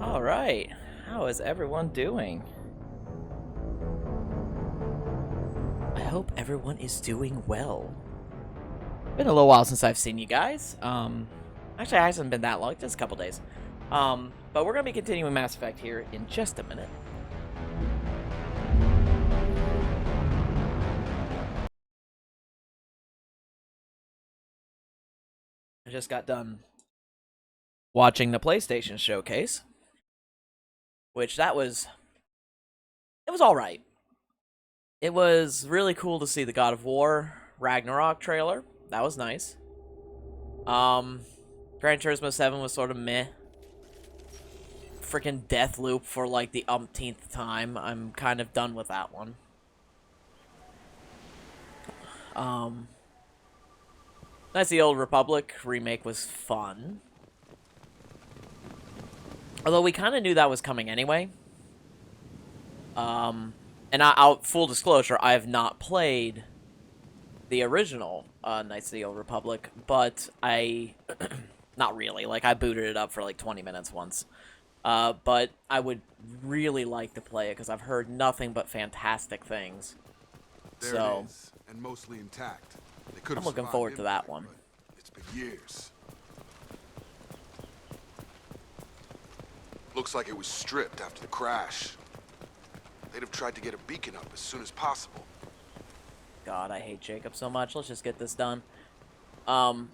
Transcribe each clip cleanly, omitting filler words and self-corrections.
Alright, how is everyone doing? I hope everyone is doing well. Been a little while since I've seen you guys. Actually, it hasn't been that long, just a couple days. But we're gonna be continuing Mass Effect here in just a minute. I just got done watching the PlayStation showcase, which it was alright. It was really cool to see the God of War Ragnarok trailer. That was nice. Gran Turismo 7 was sort of meh. Freaking death loop for like the umpteenth time. I'm kind of done with that one. That's the Old Republic remake was fun. Although we kind of knew that was coming anyway. And full disclosure, I have not played the original Knights of the Old Republic, but not really. Like, I booted it up for like 20 minutes once. But I would really like to play it because I've heard nothing but fantastic things. There So, it is, and mostly intact. I'm looking forward to that one. It's been years. Looks like it was stripped after the crash. They'd have tried to get a beacon up as soon as possible. God, I hate Jacob so much. Let's just get this done. I'm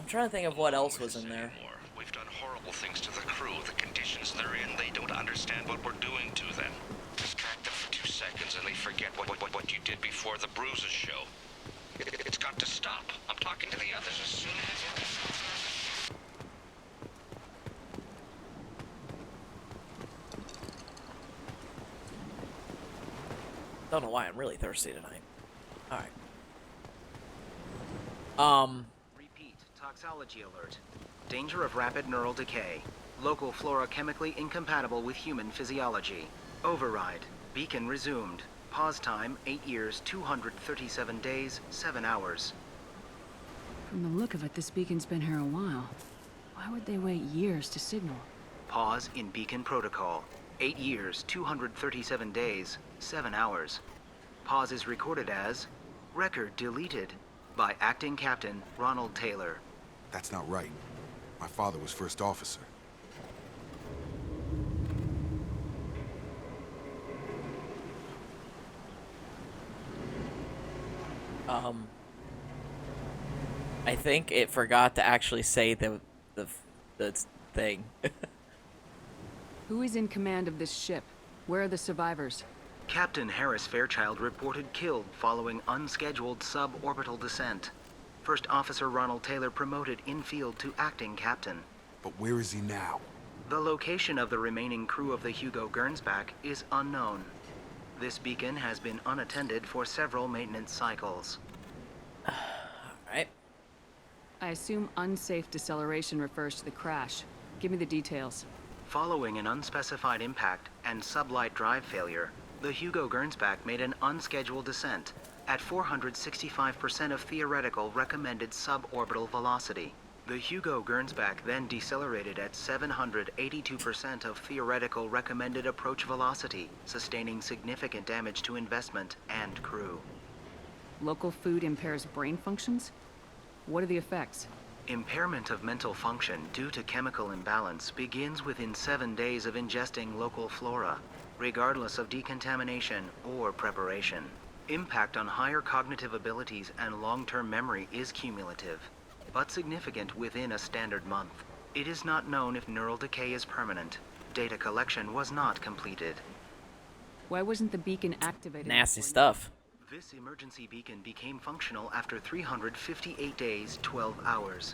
trying to think of what else was in there. We've done horrible things to the crew. The conditions they're in, they don't understand what we're doing to them. Distract them for 2 seconds and they forget what you did before the bruises show. It's got to stop. I'm talking to the others as soon as... Don't know why I'm really thirsty tonight. Alright. Repeat, toxology alert. Danger of rapid neural decay. Local flora chemically incompatible with human physiology. Override. Beacon resumed. Pause time, 8 years, 237 days, 7 hours. From the look of it, this beacon's been here a while. Why would they wait years to signal? Pause in beacon protocol. 8 years, 237 days, 7 hours. Pause is recorded as record deleted by Acting Captain Ronald Taylor. That's not right. My father was first officer. I think it forgot to actually say the thing. Who is in command of this ship? Where are the survivors? Captain Harris Fairchild reported killed following unscheduled suborbital descent. First Officer Ronald Taylor promoted in-field to acting captain. But where is he now? The location of the remaining crew of the Hugo Gernsback is unknown. This beacon has been unattended for several maintenance cycles. Alright. I assume unsafe deceleration refers to the crash. Give me the details. Following an unspecified impact and sublight drive failure, the Hugo Gernsback made an unscheduled descent at 465% of theoretical recommended suborbital velocity. The Hugo Gernsback then decelerated at 782% of theoretical recommended approach velocity, sustaining significant damage to investment and crew. Local food impairs brain functions? What are the effects? Impairment of mental function due to chemical imbalance begins within 7 days of ingesting local flora, regardless of decontamination or preparation. Impact on higher cognitive abilities and long-term memory is cumulative, but significant within a standard month. It is not known if neural decay is permanent. Data collection was not completed. Why wasn't the beacon activated? Nasty stuff. This emergency beacon became functional after 358 days, 12 hours,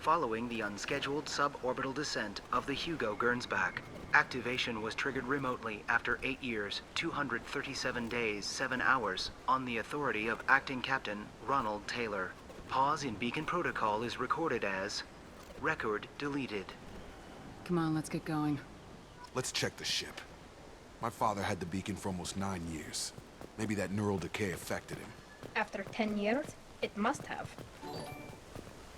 following the unscheduled suborbital descent of the Hugo Gernsback. Activation was triggered remotely after 8 years, 237 days, 7 hours, on the authority of Acting Captain Ronald Taylor. Pause in beacon protocol is recorded as record deleted. Come on, let's get going. Let's check the ship. My father had the beacon for almost 9 years. Maybe that neural decay affected him. After 10 years, it must have.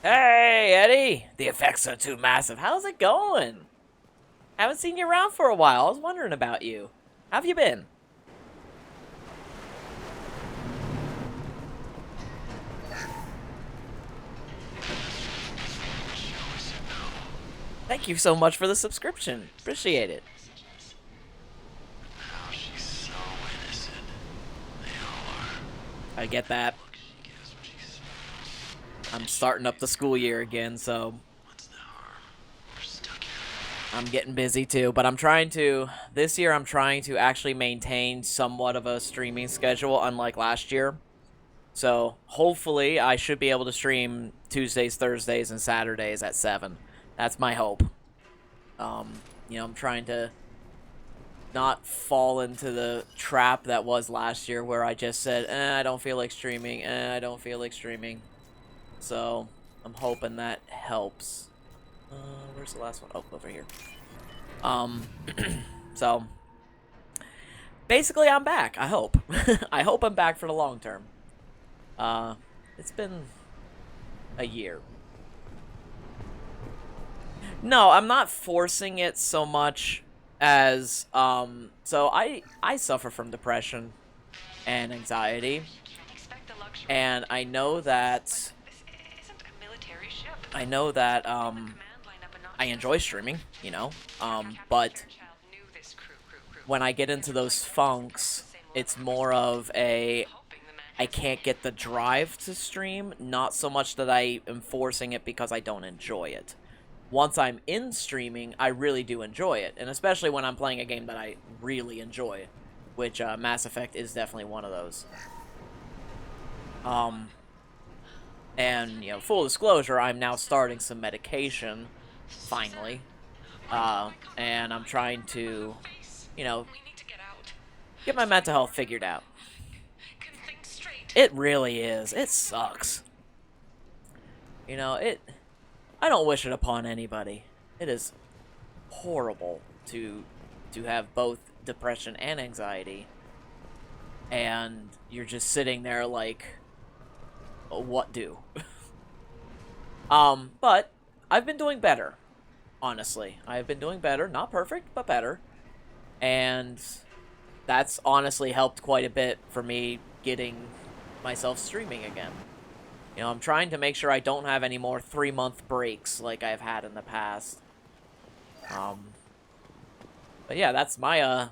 Hey, Eddie! The effects are too massive. How's it going? Haven't seen you around for a while. I was wondering about you. How have you been? Thank you so much for the subscription. Appreciate it. Oh, she's so innocent. They all are. I get that. She gives what she's. I'm starting up the school year again, so What's the harm? We're stuck here. I'm getting busy too. But this year I'm trying to actually maintain somewhat of a streaming schedule, unlike last year. So hopefully I should be able to stream Tuesdays, Thursdays, and Saturdays at 7. That's my hope. I'm trying to not fall into the trap that was last year where I just said, I don't feel like streaming, I don't feel like streaming. So I'm hoping that helps. Where's the last one? Oh, over here. So basically I'm back, I hope. I hope I'm back for the long term. It's been a year. No, I'm not forcing it so much as, so I suffer from depression and anxiety, and I know that, I enjoy streaming, but when I get into those funks, it's more of I can't get the drive to stream, not so much that I am forcing it because I don't enjoy it. Once I'm in streaming, I really do enjoy it, and especially when I'm playing a game that I really enjoy, which Mass Effect is definitely one of those. And, full disclosure, I'm now starting some medication, finally, and I'm trying to, get my mental health figured out. It really is. It sucks. I don't wish it upon anybody. It is horrible to have both depression and anxiety, and you're just sitting there like, what do? But I've been doing better, honestly. I've been doing better. Not perfect, but better. And that's honestly helped quite a bit for me getting myself streaming again. I'm trying to make sure I don't have any more 3-month breaks like I've had in the past. But yeah, that's my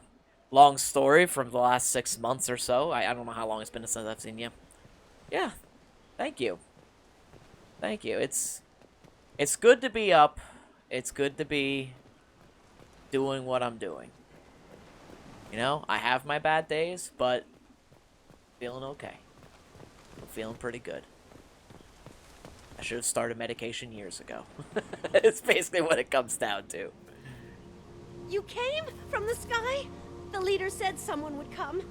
long story from the last 6 months or so. I don't know how long it's been since I've seen you. Yeah, thank you. Thank you. It's good to be up. It's good to be doing what I'm doing. I have my bad days, but feeling okay. I'm feeling pretty good. I should have started medication years ago. It's basically what it comes down to. You came from the sky? The leader said someone would come.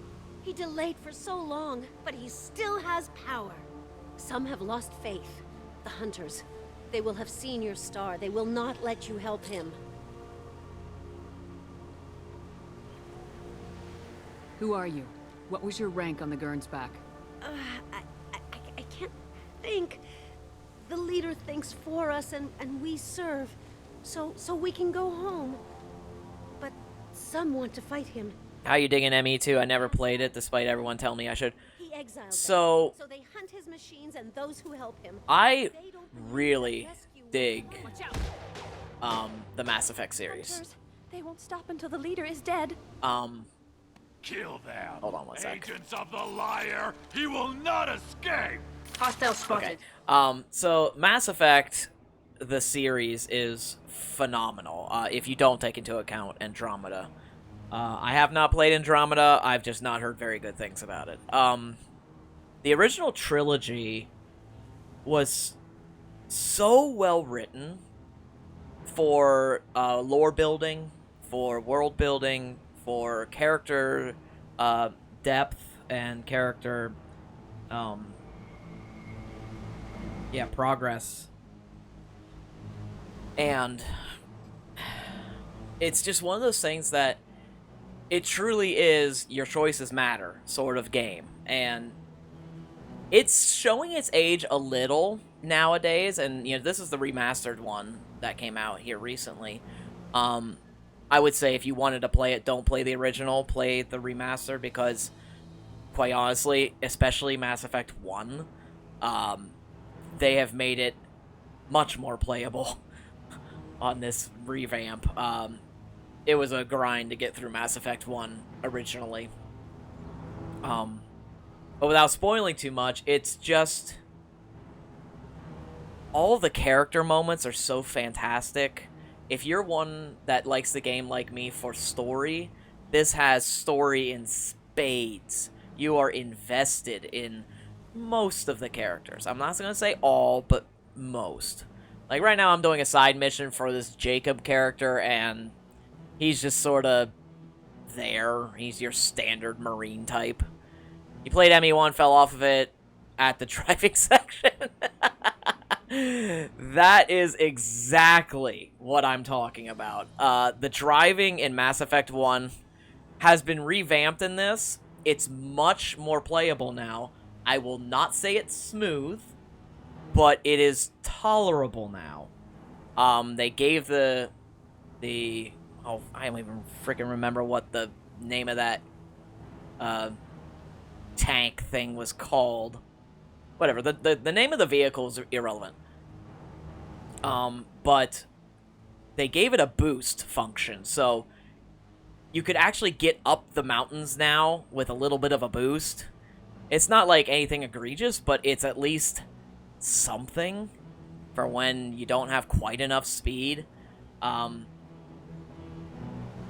He delayed for so long, but he still has power. Some have lost faith. The hunters. They will have seen your star. They will not let you help him. Who are you? What was your rank on the Gernsback? I can't think. The leader thinks for us and we serve. So we can go home. But some want to fight him. How you digging ME2? I never played it, despite everyone telling me I should. He exiled So them. So they hunt his machines and those who help him. I really dig the Mass Effect series. Hunters, they won't stop until the leader is dead. Kill them. Hold on one sec. Agents of the liar. He will not escape. Hostile spotted. Okay. So Mass Effect, the series, is phenomenal. If you don't take into account Andromeda. I have not played Andromeda. I've just not heard very good things about it. The original trilogy was so well written for lore building, for world building, for character depth and character progress. And it's just one of those things that it truly is your choices matter sort of game. And it's showing its age a little nowadays, and this is the remastered one that came out here recently. I would say if you wanted to play it, don't play the original, play the remaster, because, quite honestly, especially Mass Effect 1, they have made it much more playable on this revamp. It was a grind to get through Mass Effect 1 originally. But without spoiling too much, it's just... all the character moments are so fantastic. If you're one that likes the game like me for story, this has story in spades. You are invested in most of the characters. I'm not going to say all, but most. Like, right now I'm doing a side mission for this Jacob character, and he's just sort of there. He's your standard Marine type. He played ME1, fell off of it at the driving section. That is exactly what I'm talking about. The driving in Mass Effect 1 has been revamped in this. It's much more playable now. I will not say it's smooth, but it is tolerable now. They gave the oh, I don't even freaking remember what the name of that tank thing was called. Whatever, the name of the vehicle is irrelevant. But they gave it a boost function, so you could actually get up the mountains now with a little bit of a boost. It's not like anything egregious, but it's at least something for when you don't have quite enough speed.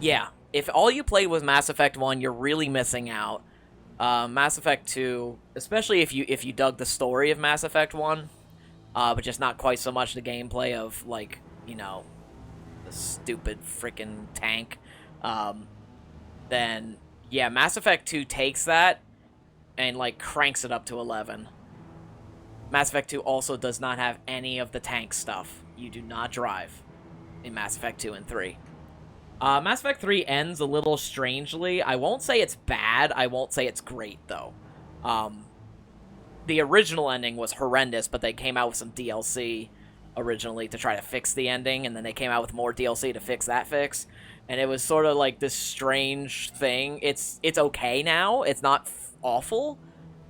Yeah, if all you played was Mass Effect 1, you're really missing out. Mass Effect 2, especially if you dug the story of Mass Effect 1, but just not quite so much the gameplay of, like, you know, the stupid freaking tank, then, yeah, Mass Effect 2 takes that and, like, cranks it up to 11. Mass Effect 2 also does not have any of the tank stuff. You do not drive in Mass Effect 2 and 3. Mass Effect 3 ends a little strangely. I won't say it's bad. I won't say it's great, though. The original ending was horrendous, but they came out with some DLC originally to try to fix the ending, and then they came out with more DLC to fix that fix. And it was sort of like this strange thing. It's okay now. It's not awful,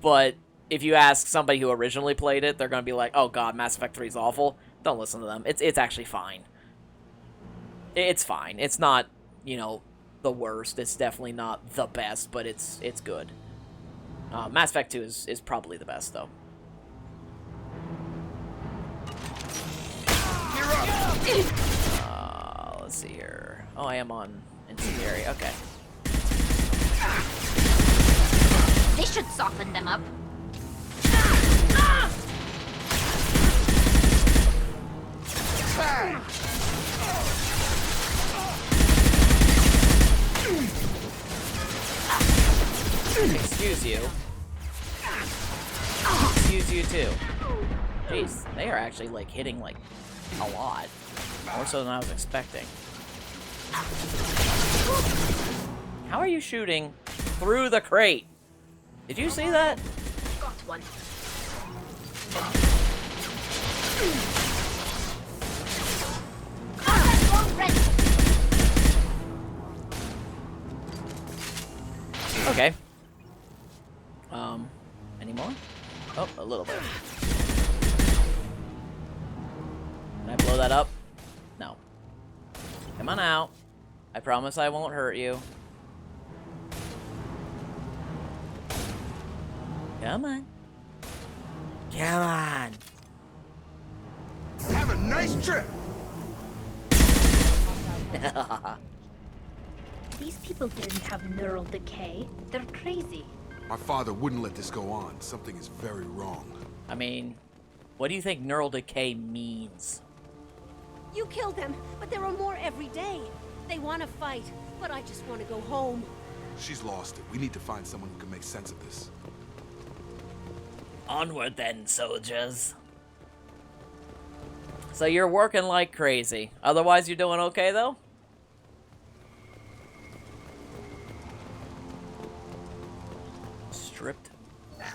but if you ask somebody who originally played it, they're going to be like, oh god, Mass Effect 3 is awful. Don't listen to them. It's actually fine. It's fine. It's not, you know, the worst. It's definitely not the best, but it's good. Mass Effect 2 is probably the best, though. Let's see here. Oh, I am on Incendiary. Okay. They should soften them up. Excuse you. Excuse you too. Jeez, they are actually like hitting like a lot. More so than I was expecting. How are you shooting through the crate? Did you see that? Got one. Okay. Any more? Oh, a little bit. Can I blow that up? No. Come on out. I promise I won't hurt you. Come on. Come on. Have a nice trip! These people didn't have neural decay. They're crazy. My father wouldn't let this go on. Something is very wrong. I mean, what do you think neural decay means? You killed them, but there are more every day. They want to fight, but I just want to go home. She's lost it. We need to find someone who can make sense of this. Onward then, soldiers. So you're working like crazy. Otherwise, you're doing okay, though? Stripped?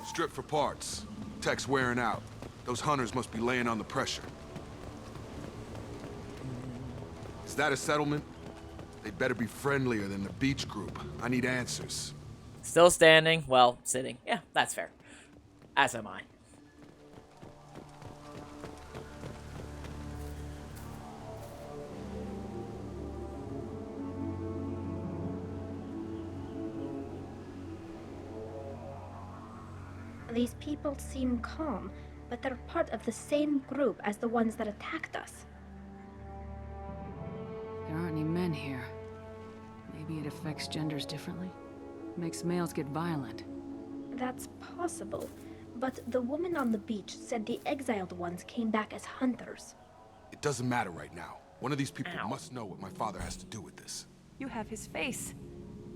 Strip for parts. Tech's wearing out. Those hunters must be laying on the pressure. Is that a settlement? They'd better be friendlier than the beach group. I need answers. Still standing. Well, sitting. Yeah, that's fair. As am I. These people seem calm, but they're part of the same group as the ones that attacked us. There aren't any men here. Maybe it affects genders differently. Makes males get violent. That's possible, but the woman on the beach said the exiled ones came back as hunters. It doesn't matter right now. One of these people Ow. must know what my father has to do with this. You have his face.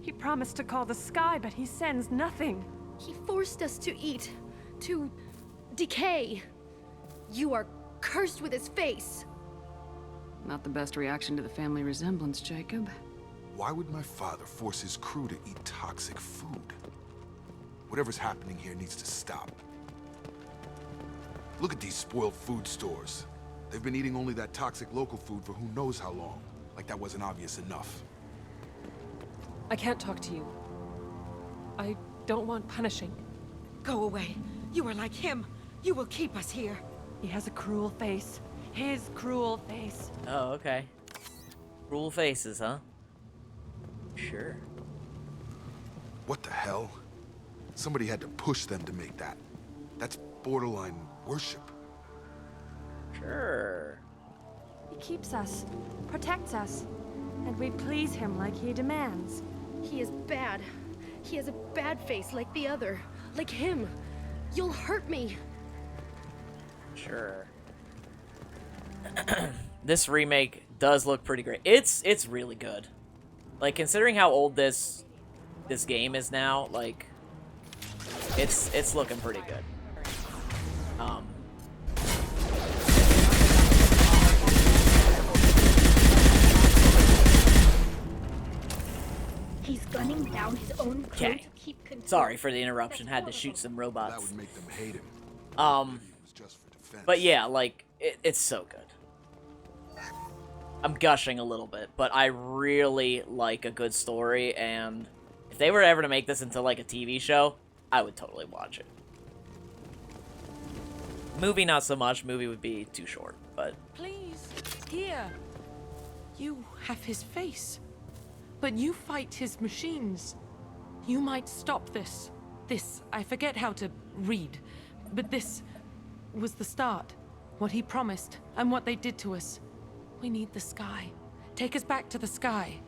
He promised to call the sky, but he sends nothing. He forced us to eat, to decay. You are cursed with his face. Not the best reaction to the family resemblance, Jacob. Why would my father force his crew to eat toxic food? Whatever's happening here needs to stop. Look at these spoiled food stores. They've been eating only that toxic local food for who knows how long. Like that wasn't obvious enough. I can't talk to you. I don't want punishing. Go away. You are like him. You will keep us here. He has a cruel face. His cruel face. Oh, okay. Cruel faces, huh? Sure. What the hell? Somebody had to push them to make that. That's borderline worship. Sure. He keeps us, protects us, and we please him like he demands. He is bad. He has a bad face like the other. Like him. You'll hurt me. Sure. This remake does look pretty great. It's really good. Like, considering how old this game is now, like, it's looking pretty good. He's gunning down his own crew Okay. to keep control. Sorry for the interruption. Had to shoot some That robots. would make them hate him. It was just for defense. But yeah, like, it's so good. I'm gushing a little bit, but I really like a good story, and if they were ever to make this into, like, a TV show, I would totally watch it. Movie, not so much. Movie would be too short, but... Please, here. You have his face. But you fight his machines. You might stop this. This, I forget how to read. But this was the start. What he promised, and what they did to us. We need the sky. Take us back to the sky.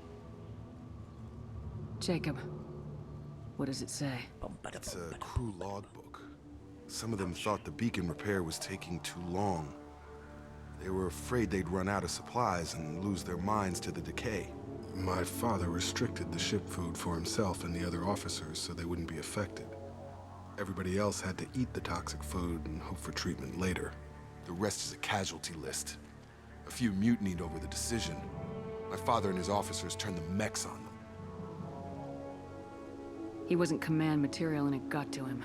Jacob, what does it say? It's a crew logbook. Some of them thought the beacon repair was taking too long. They were afraid they'd run out of supplies and lose their minds to the decay. My father restricted the ship food for himself and the other officers so they wouldn't be affected. Everybody else had to eat the toxic food and hope for treatment later. The rest is a casualty list. A few mutinied over the decision. My father and his officers turned the mechs on them. He wasn't command material and it got to him.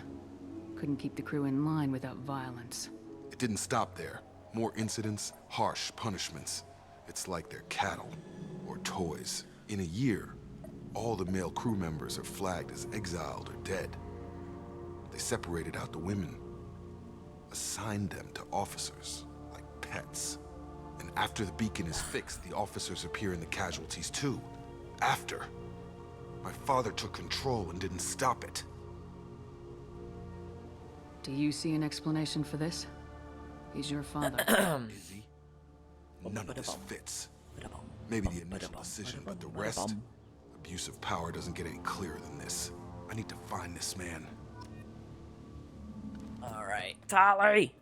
Couldn't keep the crew in line without violence. It didn't stop there. More incidents, harsh punishments. It's like they're cattle or toys. In a year, all the male crew members are flagged as exiled or dead. They separated out the women, assigned them to officers, like pets. And after the beacon is fixed, the officers appear in the casualties too. After. My father took control and didn't stop it. Do you see an explanation for this? He's your father. Is he? None of this fits. Maybe the initial decision, but the rest? Abuse of power doesn't get any clearer than this. I need to find this man. Alright. Tali!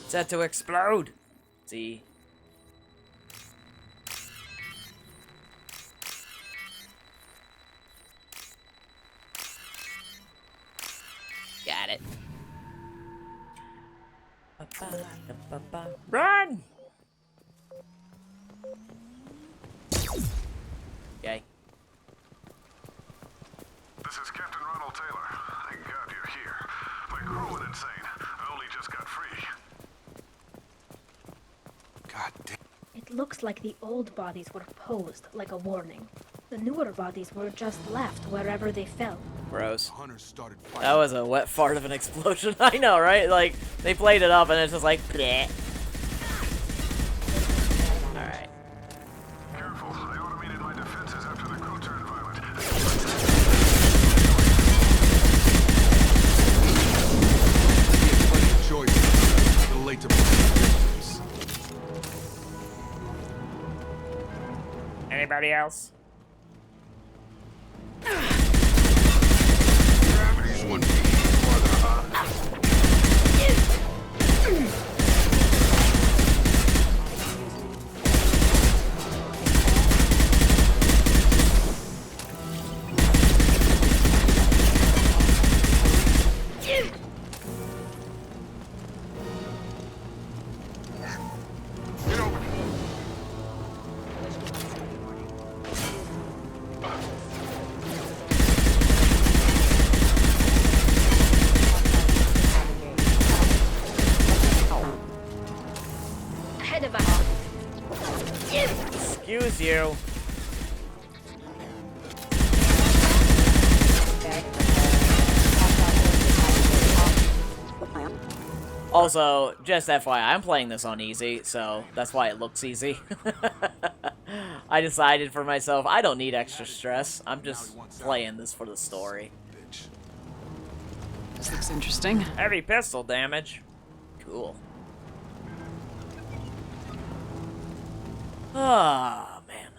Set to explode! See? Got it. Run! Okay. This is Captain Ronald Taylor. Thank God you're here. My crew went insane. I only just got free. God damn. It looks like the old bodies were posed like a warning. The newer bodies were just left wherever they fell. Gross. Hunters started fighting. That was a wet fart of an explosion. I know, right? Like, they played it up and it's just like, bleh. Alright. Careful, I automated my defenses after the crew turned violent. Plenty of choices. A little late to victims. Anybody else? Gravity's one beat farther, huh? Get over here. Ahead of us. Excuse you. Also, just FYI, I'm playing this on easy, so that's why it looks easy. I decided for myself, I don't need extra stress. I'm just playing this for the story. Bitch. This looks interesting. Heavy pistol damage. Cool. Ah, man.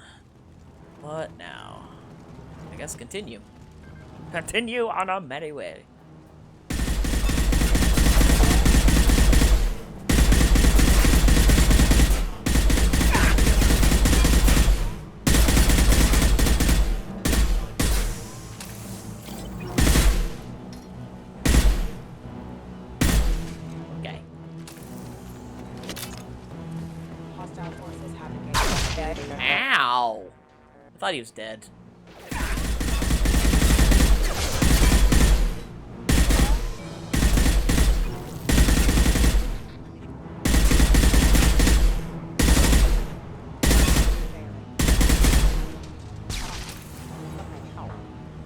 What now? I guess continue. Continue on a merry way. Okay. Ow! I thought he was dead.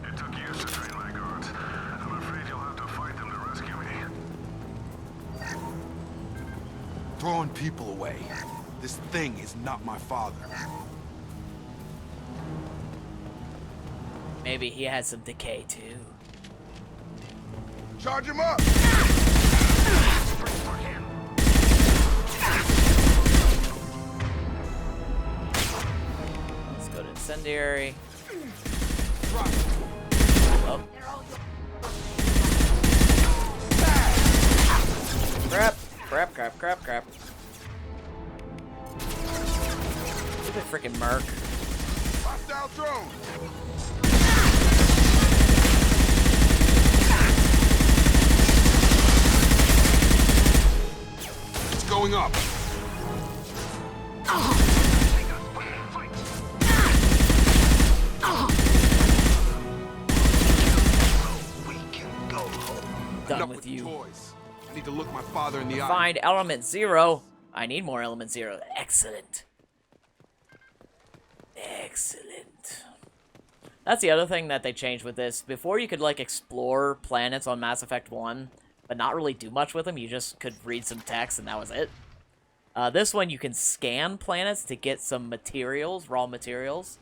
It took years to train my guards. I'm afraid you'll have to fight them to rescue me. Throwing people away. This thing is not my father. Maybe he had some decay too. Charge him up! Let's go to incendiary. Oh. Crap! Crap! Crap! Crap! Crap! Stupid freaking Merc. Hostile drone! It's going up. Done Enough with with the you. toys. I need to look my father in the eye. Find element 0. I need more element 0. Excellent. Excellent. That's the other thing that they changed with this. Before you could like explore planets on Mass Effect 1, but not really do much with them. You just could read some text and that was it. This one you can scan planets to get some materials, raw materials,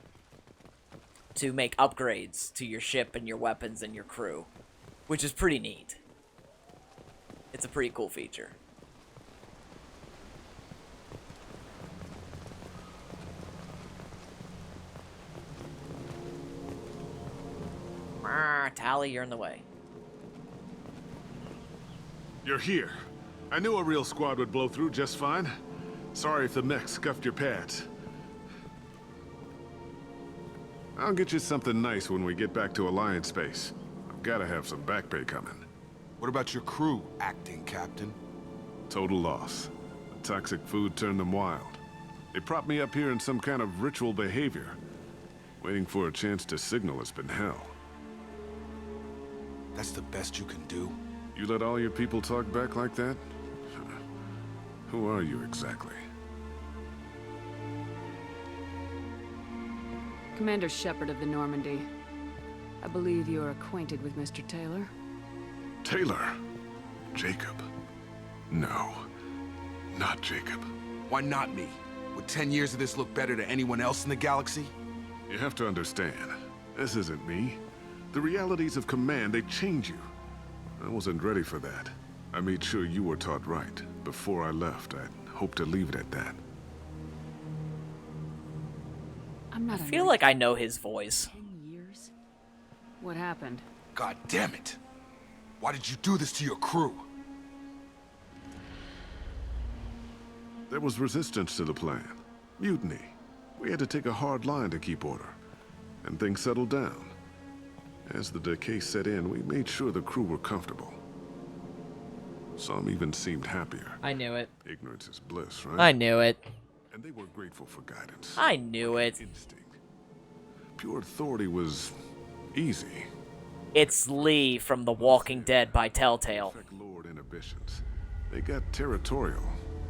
to make upgrades to your ship and your weapons and your crew, which is pretty neat. It's a pretty cool feature. Tally, you're in the way. You're here. I knew a real squad would blow through just fine. Sorry if the mech scuffed your pads. I'll get you something nice when we get back to Alliance space. I've gotta have some back pay coming. What about your crew, acting captain? Total loss. The toxic food turned them wild. They propped me up here in some kind of ritual behavior. Waiting for a chance to signal has been hell. That's the best you can do? You let all your people talk back like that? Who are you exactly? Commander Shepard of the Normandy. I believe you are acquainted with Mr. Taylor. Taylor? Jacob? No, not Jacob. Why not me? Would 10 years of this look better to anyone else in the galaxy? You have to understand, this isn't me. The realities of command, they change you. I wasn't ready for that. I made sure you were taught right. Before I left, I hoped to leave it at that. I'm not I feel like I know his voice. 10 years? What happened? God damn it! Why did you do this to your crew? There was resistance to the plan. Mutiny. We had to take a hard line to keep order. And things settled down. As the decay set in, we made sure the crew were comfortable. Some even seemed happier. I knew it. Ignorance is bliss, right? I knew it. And they were grateful for guidance. I knew it. Instinct. Pure authority was easy. It's Lee from The Walking Dead by Telltale. Perfect Lord inhibitions. They got territorial.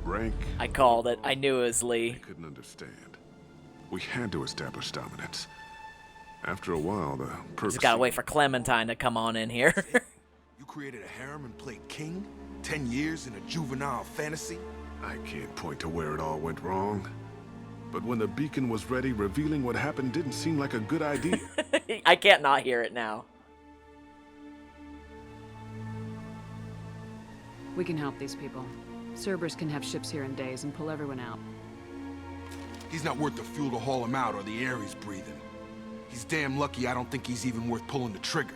Rank. I called it. I knew it was Lee. They couldn't understand. We had to establish dominance. After a while, the perks... Just gotta wait for Clementine to come on in here. You created a harem and played king? 10 years in a juvenile fantasy? I can't point to where it all went wrong. But when the beacon was ready, revealing what happened didn't seem like a good idea. I can't not hear it now. We can help these people. Cerberus can have ships here in days and pull everyone out. He's not worth the fuel to haul him out or the air he's breathing. He's damn lucky I don't think he's even worth pulling the trigger.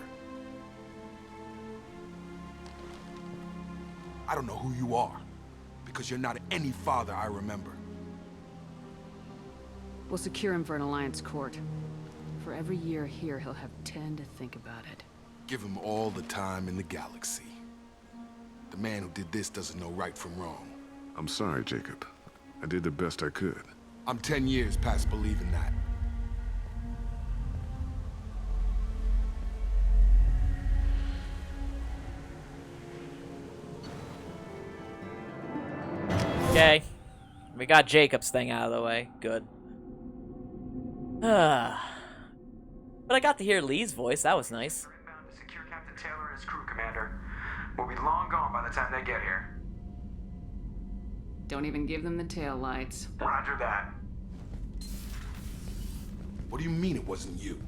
I don't know who you are, because you're not any father I remember. We'll secure him for an Alliance court. For every year here, he'll have 10 to think about it. Give him all the time in the galaxy. The man who did this doesn't know right from wrong. I'm sorry, Jacob. I did the best I could. I'm 10 years past believing that. Okay. We got Jacob's thing out of the way. Good. But I got to hear Lee's voice. That was nice. Bound to secure Captain Taylor and his crew, Commander. We'll be long gone by the time they get here. Don't even give them the tail lights. Roger that. What do you mean it wasn't you?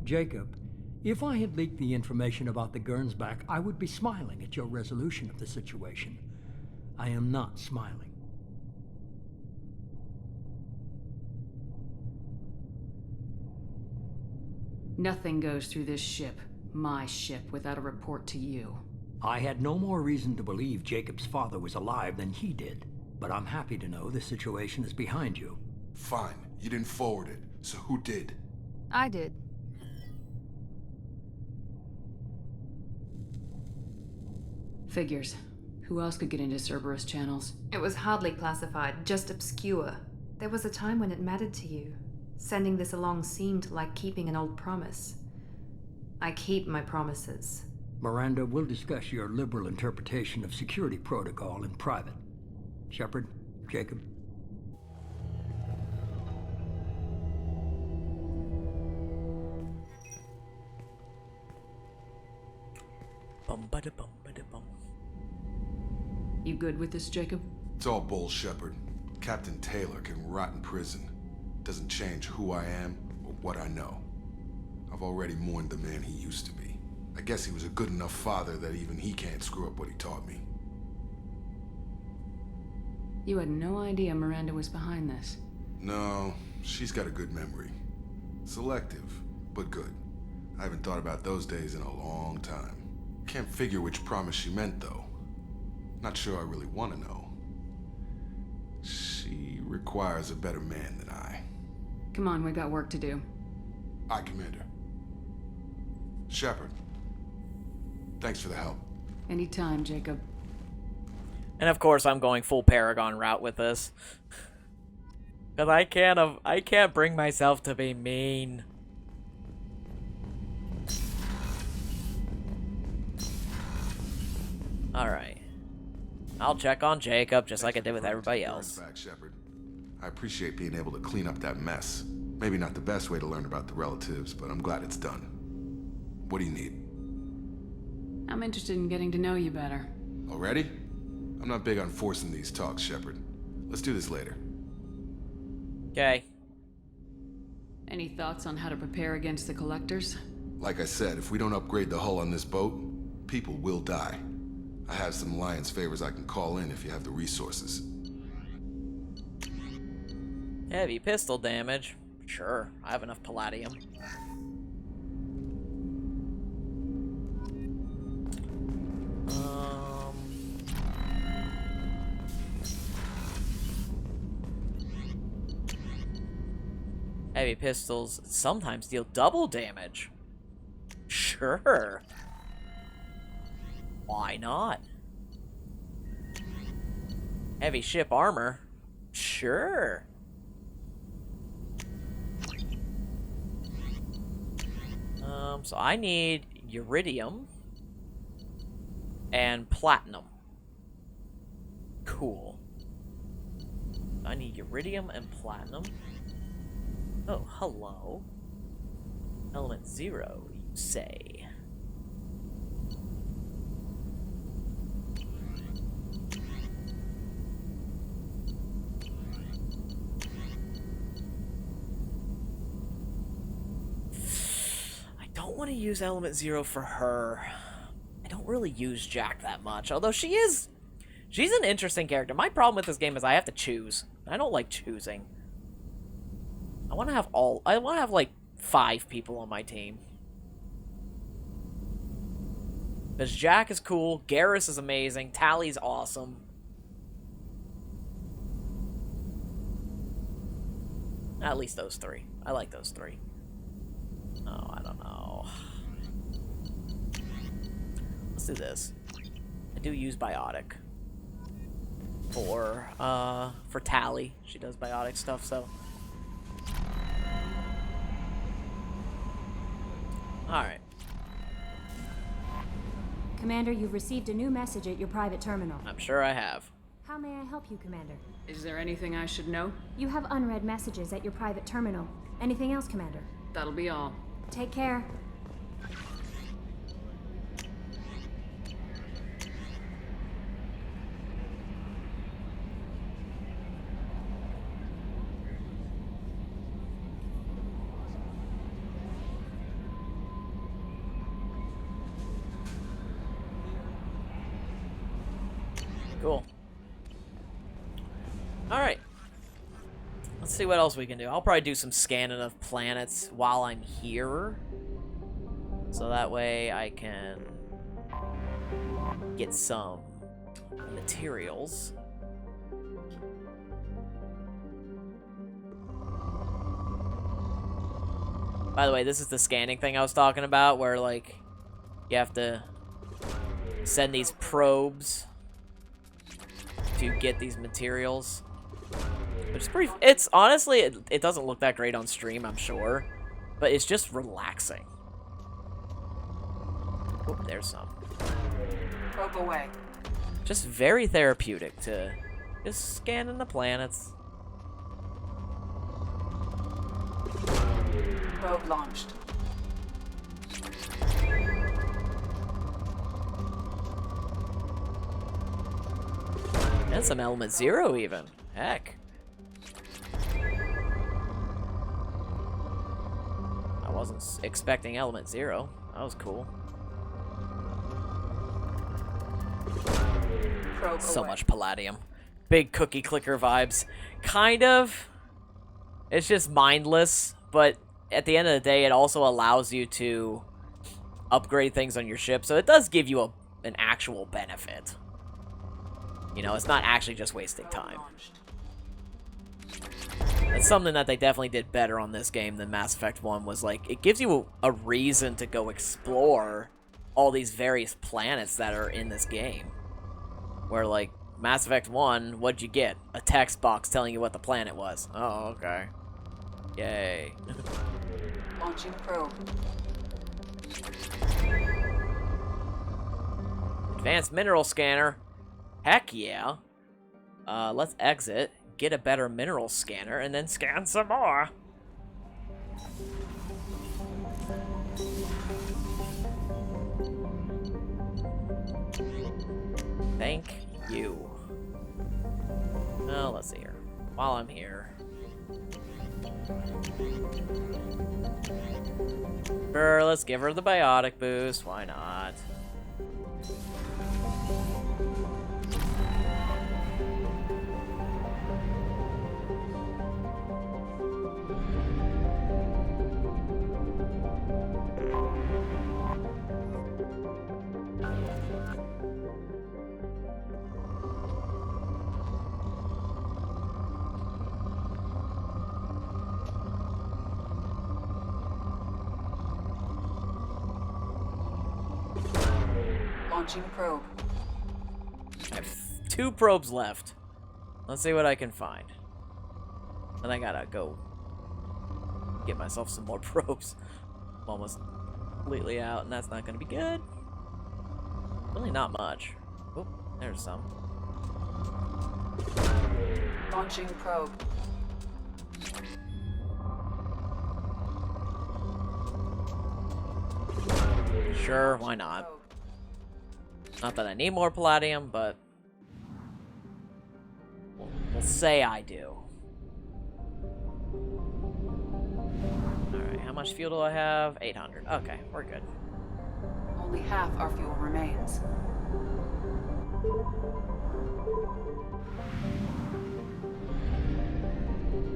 Jacob, if I had leaked the information about the Gernsback, I would be smiling at your resolution of the situation. I am not smiling. Nothing goes through this ship, my ship, without a report to you. I had no more reason to believe Jacob's father was alive than he did, but I'm happy to know the situation is behind you. Fine, you didn't forward it, so who did? I did. Figures. Who else could get into Cerberus channels? It was hardly classified, just obscure. There was a time when it mattered to you. Sending this along seemed like keeping an old promise. I keep my promises. Miranda, we'll discuss your liberal interpretation of security protocol in private. Shepard, Jacob. Bum-ba-da-bum-ba-da-bum. You good with this, Jacob? It's all bull, Shepard. Captain Taylor can rot in prison. Doesn't change who I am or what I know. I've already mourned the man he used to be. I guess he was a good enough father that even he can't screw up what he taught me. You had no idea Miranda was behind this. No, she's got a good memory. Selective, but good. I haven't thought about those days in a long time. Can't figure which promise she meant, though. Not sure I really want to know. She requires a better man than I. Come on, we got work to do. Aye, Commander. Shepard. Thanks for the help. Anytime, Jacob. And of course, I'm going full Paragon route with this. Because I can't bring myself to be mean. Alright. I'll check on Jacob, just like I did with everybody else. Back, Shepard. I appreciate being able to clean up that mess. Maybe not the best way to learn about the relatives, but I'm glad it's done. What do you need? I'm interested in getting to know you better. Already? I'm not big on forcing these talks, Shepard. Let's do this later. Okay. Any thoughts on how to prepare against the Collectors? Like I said, if we don't upgrade the hull on this boat, people will die. I have some Alliance favors I can call in if you have the resources. Heavy pistol damage. Sure, I have enough palladium. Heavy pistols sometimes deal double damage. Sure. Why not? Heavy ship armor. Sure. So I need iridium and platinum. Cool. I need iridium and platinum. Oh, hello. Element 0, you say. I don't want to use Element 0 for her. I don't really use Jack that much, although she's an interesting character. My problem with this game is I have to choose. I don't like choosing. I want to have like 5 people on my team. Because Jack is cool, Garrus is amazing, Tally's awesome. At least those 3. I like those 3. Oh, I don't know. Let's do this. I do use biotic. For Tally. She does biotic stuff, so. Alright. Commander, you've received a new message at your private terminal. I'm sure I have. How may I help you, Commander? Is there anything I should know? You have unread messages at your private terminal. Anything else, Commander? That'll be all. Take care. Cool. Alright. Let's see what else we can do. I'll probably do some scanning of planets while I'm here. So that way I can get some materials. By the way, this is the scanning thing I was talking about, where, like, you have to send these probes to get these materials. Which is pretty... It's, honestly, it doesn't look that great on stream, I'm sure. But it's just relaxing. Oop, there's some. Probe away. Just very therapeutic to just scanning the planets. Probe launched. And some Element 0 even. Heck. I wasn't expecting Element 0. That was cool. Probe So away. much palladium. Big cookie clicker vibes. Kind of. It's just mindless, but at the end of the day, it also allows you to upgrade things on your ship, so it does give you an actual benefit. You know, it's not actually just wasting time. It's something that they definitely did better on this game than Mass Effect 1, was like, it gives you a reason to go explore all these various planets that are in this game. Where, like, Mass Effect 1, what'd you get? A text box telling you what the planet was. Oh, okay. Yay. Launching probe. Advanced mineral scanner. Heck yeah. Let's exit. get a better mineral scanner and then scan some more. Thank you. Well, let's see here. While I'm here. Sure, let's give her the biotic boost. Why not? Launching probe. I have 2 probes left. Let's see what I can find. And I gotta go get myself some more probes. I'm almost completely out, and that's not gonna be good. Really not much. Oh, there's some. Launching probe. Sure, why not? Not that I need more palladium, but we'll say I do. Alright, how much fuel do I have? 800. Okay, we're good. Only half our fuel remains.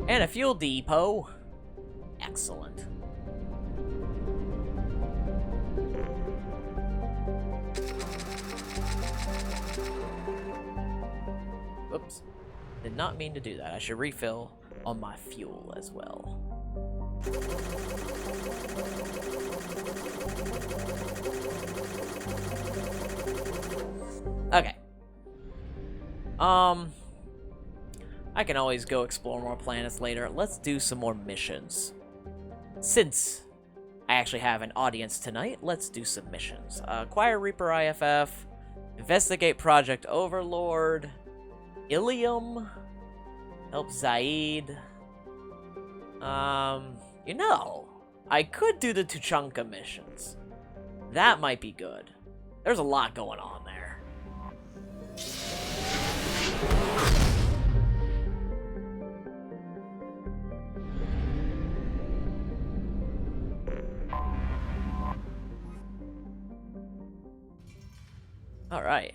And a fuel depot. Excellent. Whoops. Did not mean to do that. I should refill on my fuel as well. Okay. I can always go explore more planets later. Let's do some more missions. Since I actually have an audience tonight, let's do some missions. Acquire Reaper IFF, investigate Project Overlord, Ilium, help Zaid. You know, I could do the Tuchanka missions. That might be good. There's a lot going on there. All right.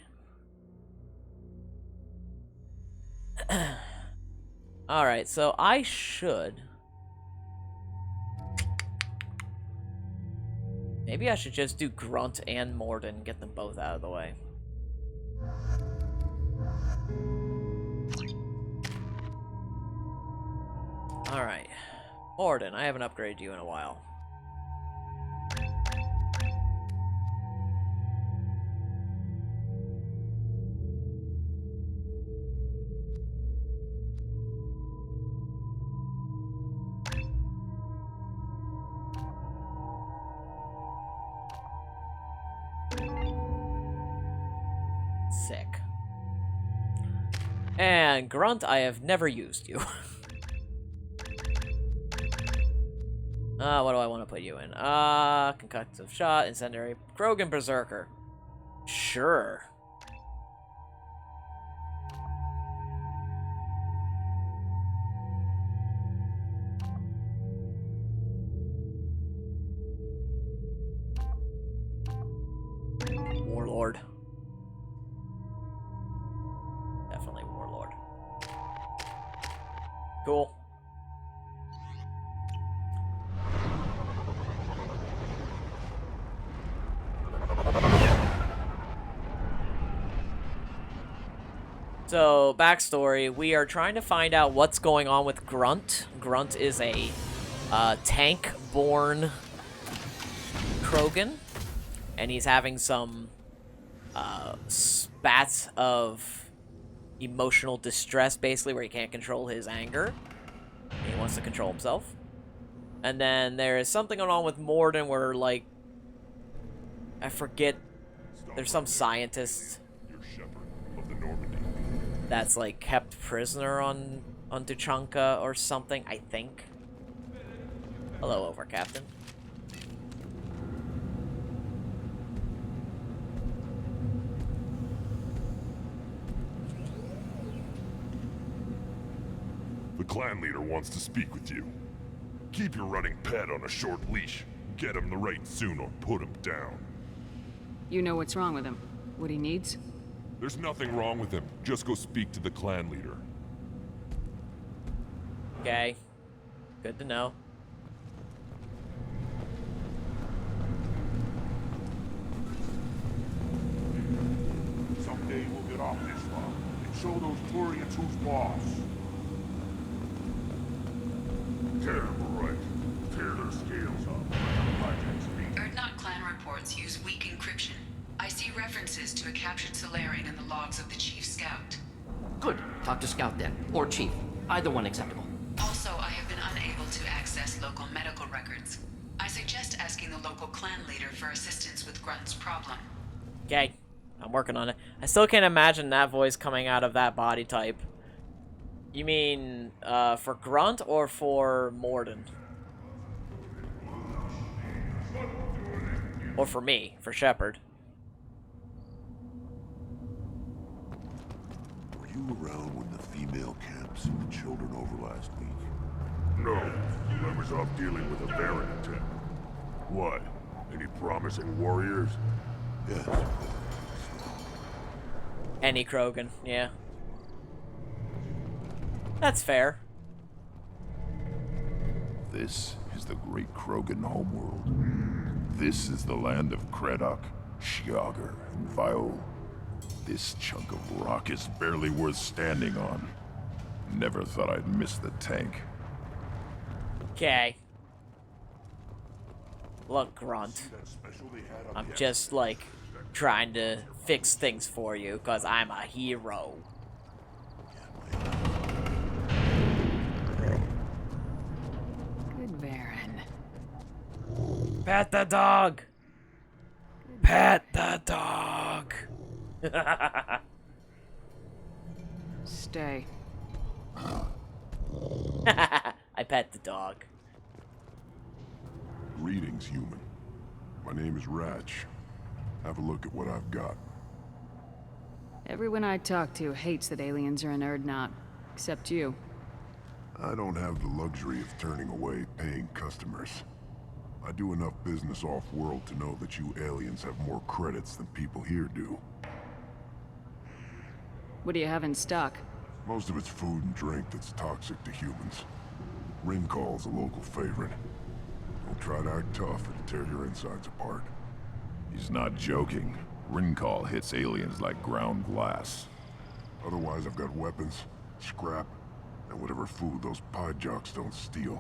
All right, so I should... Maybe I should just do Grunt and Morden and get them both out of the way. All right. Morden, I haven't upgraded you in a while. Sick. And Grunt, I have never used you. What do I want to put you in? Concussive Shot, Incendiary, Krogan Berserker. Sure. Warlord. Definitely Warlord. Cool. So, backstory, we are trying to find out what's going on with Grunt. Grunt is a tank-born Krogan, and he's having some spats of emotional distress, basically, where he can't control his anger. He wants to control himself. And then there is something going on with Morden where, like, I forget, there's some scientist that's, like, kept prisoner on on Tuchanka or something, I think. Hello, over Captain. The clan leader wants to speak with you. Keep your running pet on a short leash. Get him the right soon or put him down. You know what's wrong with him? What he needs? There's nothing wrong with him. Just go speak to the clan leader. Okay. Good to know. Someday we'll get off this one and show those Turians who's boss. Tear them right. Tear their scales up. Erdnot clan reports use weak encryption. I see references to a captured Solarian in the logs of the Chief Scout. Good. Talk to Scout then. Or Chief. Either one acceptable. Also, I have been unable to access local medical records. I suggest asking the local clan leader for assistance with Grunt's problem. Okay. I'm working on it. I still can't imagine that voice coming out of that body type. You mean, for Grunt or for Morden? Or for me, for Shepard. Were you around when the female camps and the children over last week? No. I was off dealing with a Baron attack. What? Any promising warriors? Yes. Any Krogan, yeah. That's fair. This is the great Krogan homeworld. This is the land of Kredok, Shiagar, and Viol. This chunk of rock is barely worth standing on. Never thought I'd miss the tank. Okay. Look, Grunt. I'm just, like, trying to fix things for you, because I'm a hero. Good Baron. Pet the dog! Pet the dog! Stay. I pet the dog. Greetings, human. My name is Ratch. Have a look at what I've got. Everyone I talk to hates that aliens are in Erdnot, except you. I don't have the luxury of turning away paying customers. I do enough business off-world to know that you aliens have more credits than people here do. What do you have in stock? Most of it's food and drink that's toxic to humans. Ringcall's a local favorite. Don't try to act tough, it'll tear your insides apart. He's not joking. Ringcall hits aliens like ground glass. Otherwise, I've got weapons, scrap, and whatever food those pie jocks don't steal,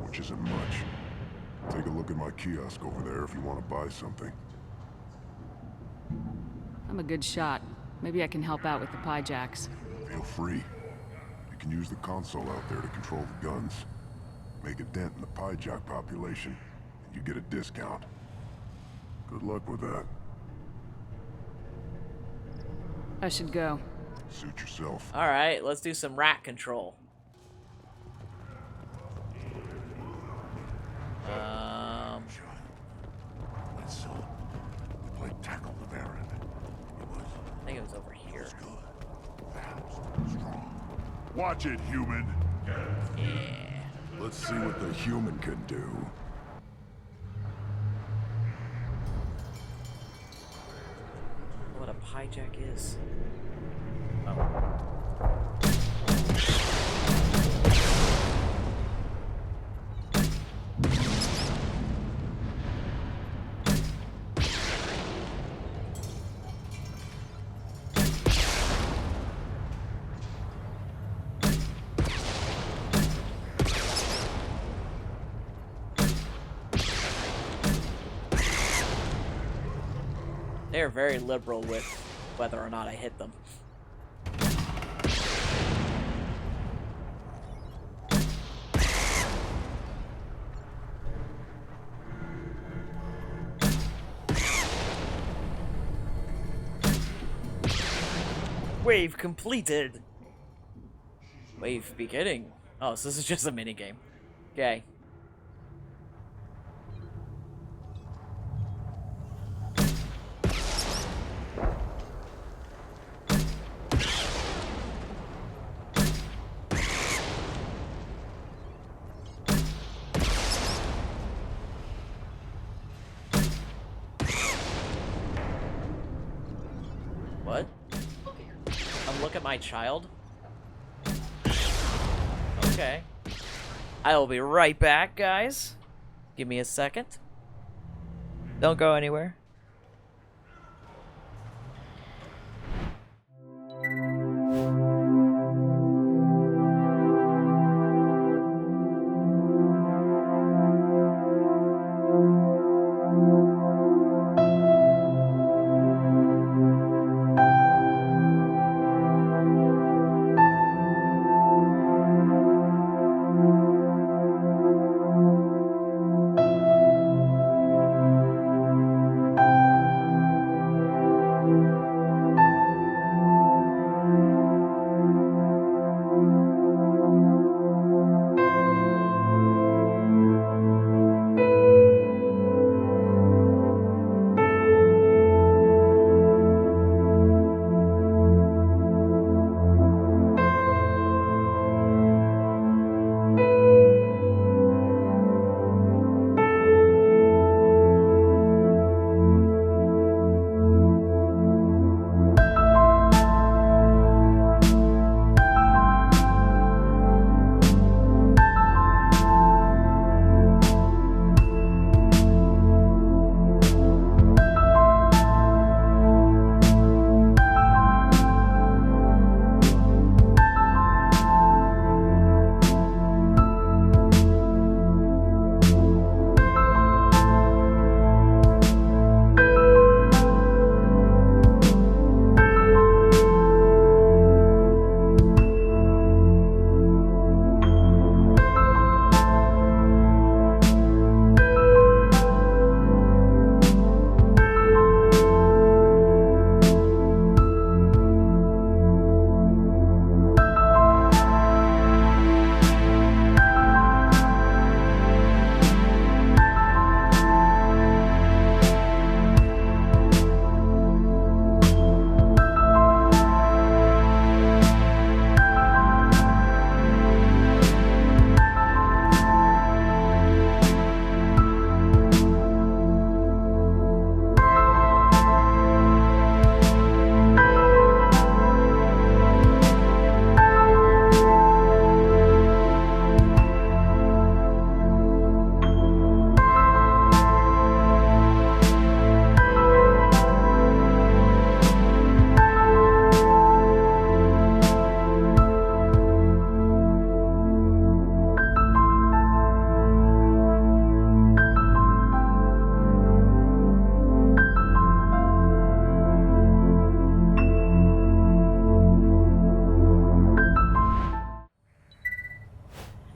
which isn't much. Take a look at my kiosk over there if you want to buy something. I'm a good shot. Maybe I can help out with the pie jacks. Feel free. You can use the console out there to control the guns. Make a dent in the pie jock population, and you get a discount. Good luck with that. I should go. Suit yourself. Alright, let's do some rat control. My son, we played tackle the Baron. It was... I think it was over here. Watch it, human. Yeah. Let's see what the human can do. What a pie jack is. They're very liberal with whether or not I hit them. Wave completed. Wave beginning. Oh, so this is just a mini game. Okay. What? Look at my child? Okay. I will be right back, guys. Give me a second. Don't go anywhere.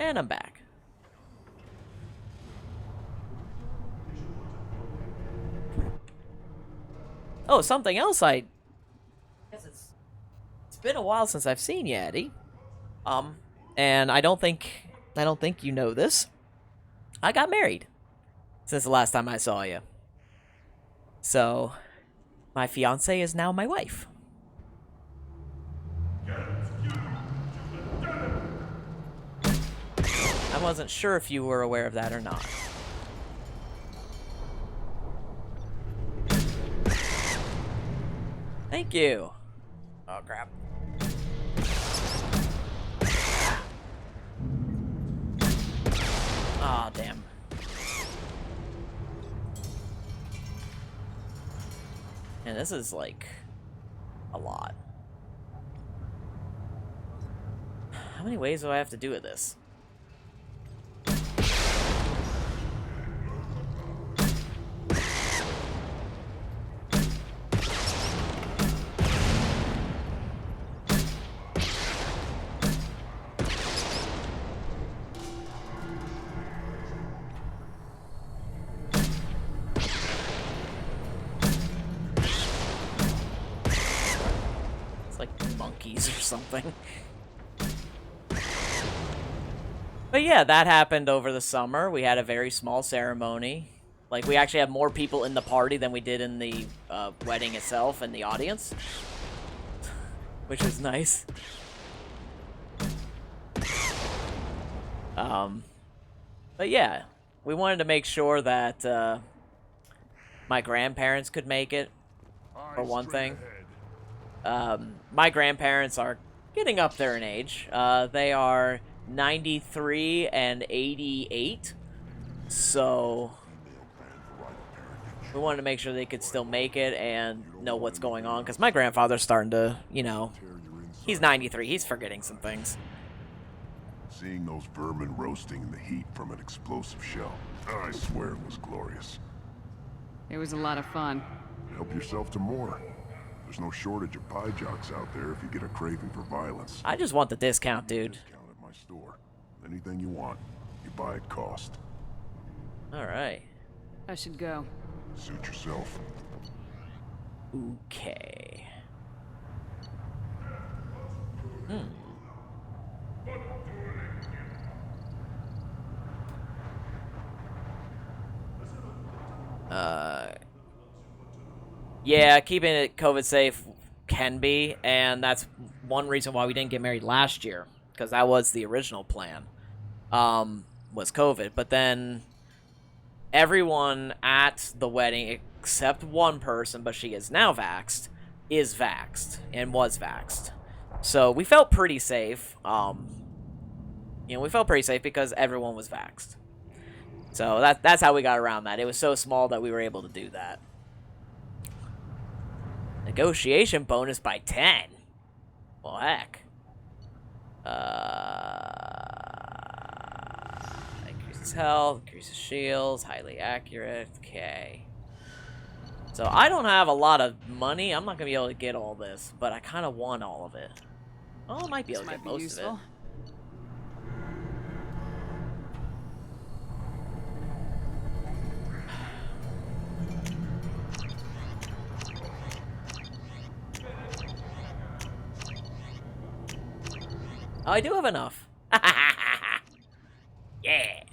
And I'm back. Oh, something else I guess it's been a while since I've seen you, Eddie. And I don't think you know this. I got married since the last time I saw you. So, my fiance is now my wife. I wasn't sure if you were aware of that or not. Thank you. Oh, crap. Aw, damn. And this is, like, a lot. How many ways do I have to do with this? It's like monkeys or something. But yeah, that happened over the summer. We had a very small ceremony. Like, we actually had more people in the party than we did in the wedding itself and the audience. Which was nice. But yeah, we wanted to make sure that my grandparents could make it, for one thing. My grandparents are getting up there in age. They are 93 and 88. So we wanted to make sure they could still make it and know what's going on. Because my grandfather's starting to, you know, he's 93. He's forgetting some things. Seeing those vermin roasting in the heat from an explosive shell, I swear it was glorious. It was a lot of fun. Help yourself to more. There's no shortage of pie jocks out there if you get a craving for violence. I just want the discount, dude. Discount at my store. Anything you want, you buy at cost. Alright. I should go. Suit yourself. Okay. Yeah, keeping it COVID safe can be, and that's one reason why we didn't get married last year, because that was the original plan, was COVID. But then everyone at the wedding, except one person, but she is now vaxxed, is vaxxed, and was vaxxed. So we felt pretty safe. You know, we felt pretty safe because everyone was vaxxed. So that's how we got around that. It was so small that we were able to do that. Negotiation bonus by 10. Well, heck. Increases health, increases shields, highly accurate. Okay. So I don't have a lot of money. I'm not going to be able to get all this, but I kind of want all of it. Oh, I might be able to get most of it. Oh, I do have enough. Yeah.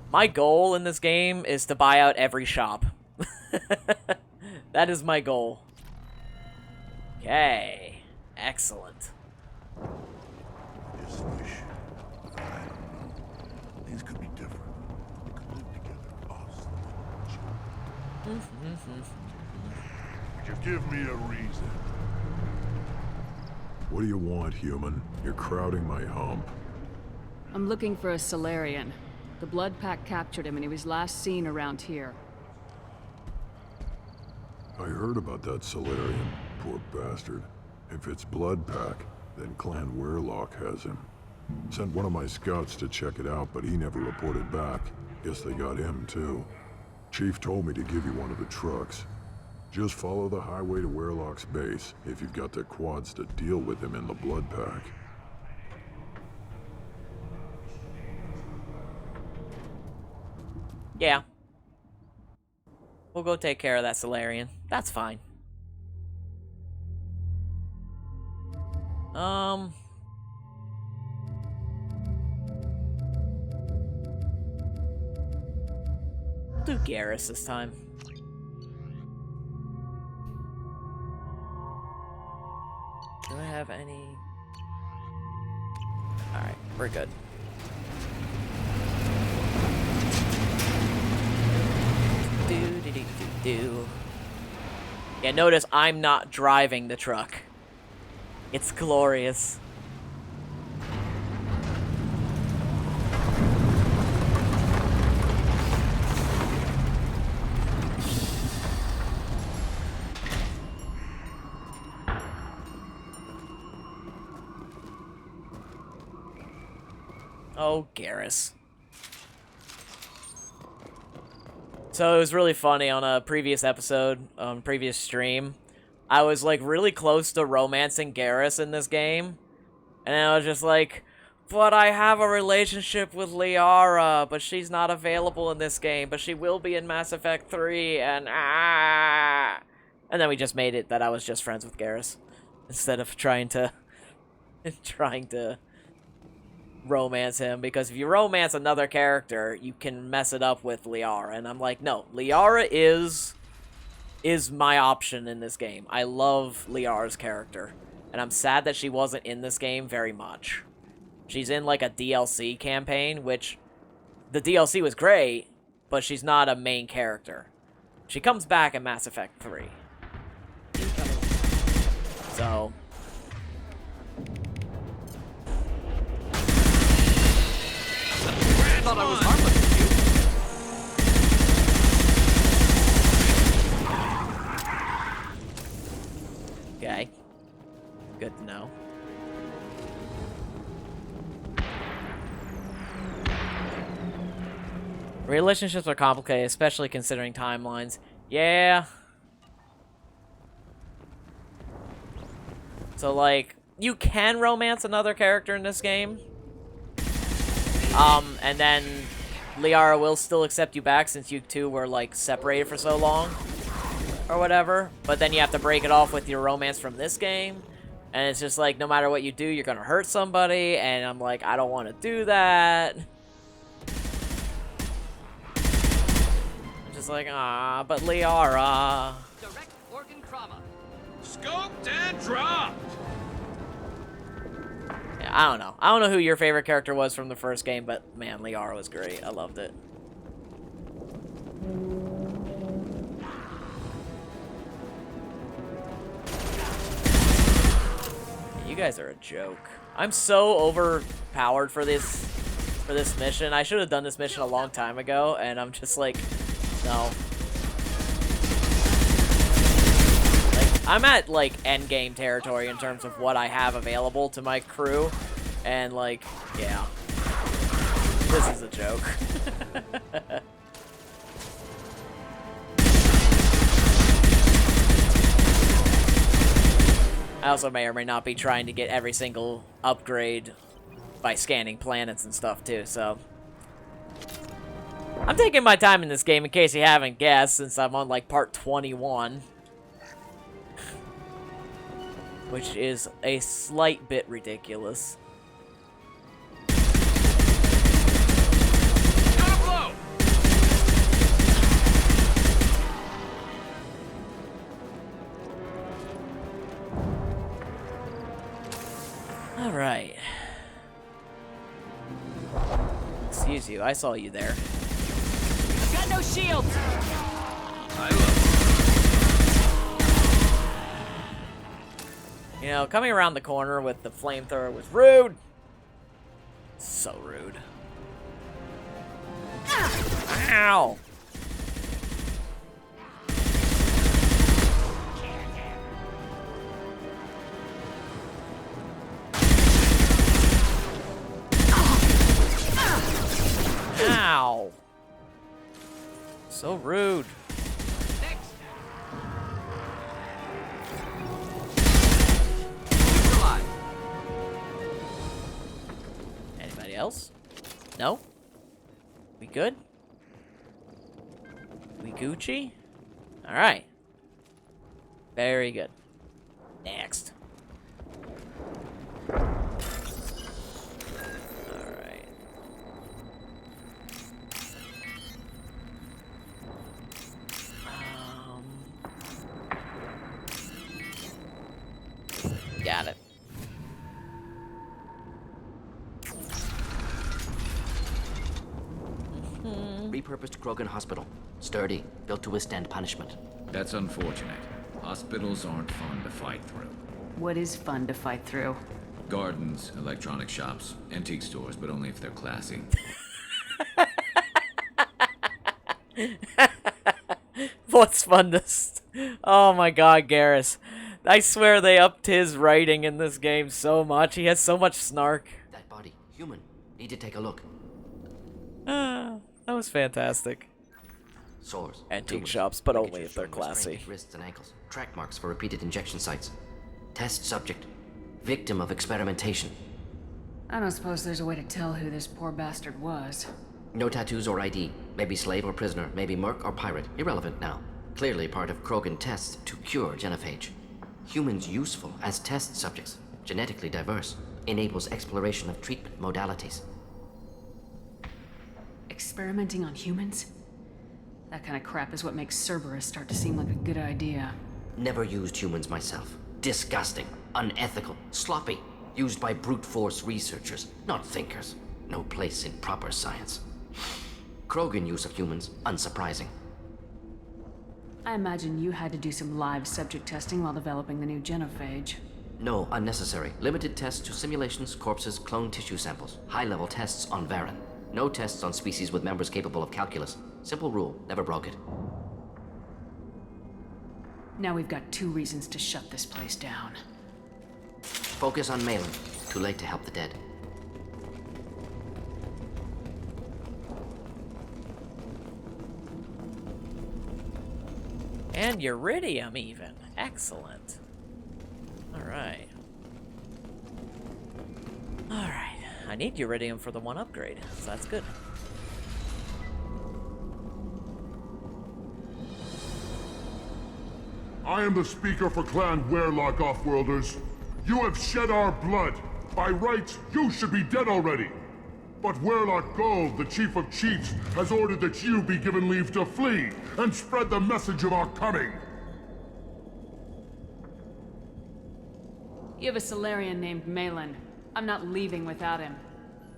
My goal in this game is to buy out every shop. That is my goal. Okay. Excellent. This wish. I don't know. Things could be different. We could live together, us and Just give me a reason. What do you want, human? You're crowding my hump. I'm looking for a Solarian. The Blood Pack captured him and he was last seen around here. I heard about that Solarian. Poor bastard. If it's Blood Pack, then Clan Weirlock has him. Sent one of my scouts to check it out, but he never reported back. Guess they got him, too. Chief told me to give you one of the trucks. Just follow the highway to Weirlock's base if you've got the quads to deal with him in the Blood Pack. Yeah. We'll go take care of that Solarian. That's fine. We'll do Garrus this time. Do I have any? Alright, we're good. Do. Yeah, notice I'm not driving the truck. It's glorious. Oh, Garrus. So it was really funny on a previous episode, previous stream. I was like really close to romancing Garrus in this game. And I was just like, but I have a relationship with Liara, but she's not available in this game, but she will be in Mass Effect 3, and And then we just made it that I was just friends with Garrus, instead of trying to trying to romance him, because if you romance another character, you can mess it up with Liara, and I'm like, no, Liara is my option in this game. I love Liara's character, and I'm sad that she wasn't in this game very much. She's in like a DLC campaign, which the DLC was great, but she's not a main character. She comes back in Mass Effect 3. So I thought I was harmless to you. okay. Good to know. Relationships are complicated, especially considering timelines. Yeah. So, like, you can romance another character in this game. And then Liara will still accept you back since you two were, like, separated for so long. Or whatever. But then you have to break it off with your romance from this game. And it's just like, no matter what you do, you're gonna hurt somebody. And I'm like, I don't want to do that. I'm just like, ah, but Liara. Direct organ trauma. Scoped and dropped! Yeah, I don't know. I don't know who your favorite character was from the first game, but man, Liara was great. I loved it. You guys are a joke. I'm so overpowered for this mission. I should have done this mission a long time ago, and I'm just like, no. Like, I'm at like end game territory in terms of what I have available to my crew, and like, yeah, this is a joke. I also may or may not be trying to get every single upgrade by scanning planets and stuff too, so I'm taking my time in this game in case you haven't guessed, since I'm on like part 21, which is a slight bit ridiculous. Alright. Excuse you, I saw you there. Got no shields! You know, coming around the corner with the flamethrower was rude. So rude. Ow! Ow! So rude. Anybody else? No? We good? We Gucci? Alright. Very good. Next. Alright. Got it. Repurposed Krogan Hospital. Sturdy, built to withstand punishment. That's unfortunate. Hospitals aren't fun to fight through. What is fun to fight through? Gardens, electronic shops, antique stores, but only if they're classy. What's fun to... Oh my god, Garrus. I swear they upped his writing in this game so much. He has so much snark. That body, human. Need to take a look. That was fantastic. Sores. Antique tumors, shops, but only ligatures if they're showing restrained classy. Wrists and ankles. Track marks for repeated injection sites. Test subject. Victim of experimentation. I don't suppose there's a way to tell who this poor bastard was. No tattoos or ID. Maybe slave or prisoner. Maybe merc or pirate. Irrelevant now. Clearly part of Krogan tests to cure genophage. Humans useful as test subjects. Genetically diverse. enables exploration of treatment modalities. Experimenting on humans? That kind of crap is what makes Cerberus start to seem like a good idea. Never used humans myself. Disgusting, unethical, sloppy. Used by brute force researchers, not thinkers. No place in proper science. Krogan use of humans, unsurprising. I imagine you had to do some live subject testing while developing the new genophage. No, unnecessary. Limited tests to simulations, corpses, cloned tissue samples. High-level tests on Varen. No tests on species with members capable of calculus. Simple rule, never broke it. Now we've got 2 reasons to shut this place down. Focus on Malin. Too late to help the dead. And Uridium even. Excellent. Alright. Alright. I need Uridium for the 1 upgrade, so that's good. I am the speaker for Clan Werlock, Offworlders. You have shed our blood. By rights, you should be dead already. But Werlock Gold, the Chief of Chiefs, has ordered that you be given leave to flee and spread the message of our coming. You have a Solarian named Malin. I'm not leaving without him.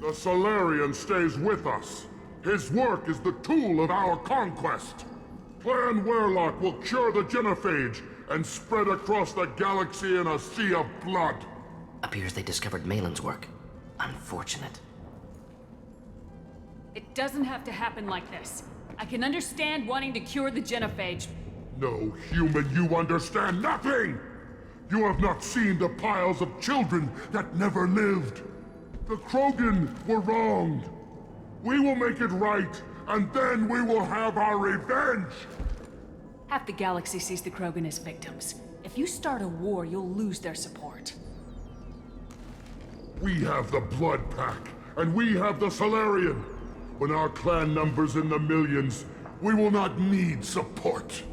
The Solarian stays with us. His work is the tool of our conquest. Clan Werlock will cure the genophage and spread across the galaxy in a sea of blood. Appears they discovered Malin's work. Unfortunate. It doesn't have to happen like this. I can understand wanting to cure the genophage. No, human, you understand nothing! You have not seen the piles of children that never lived. The Krogan were wronged. We will make it right, and then we will have our revenge! Half the galaxy sees the Krogan as victims. If you start a war, you'll lose their support. We have the Blood Pack, and we have the Solarian. When our clan numbers in the millions, we will not need support.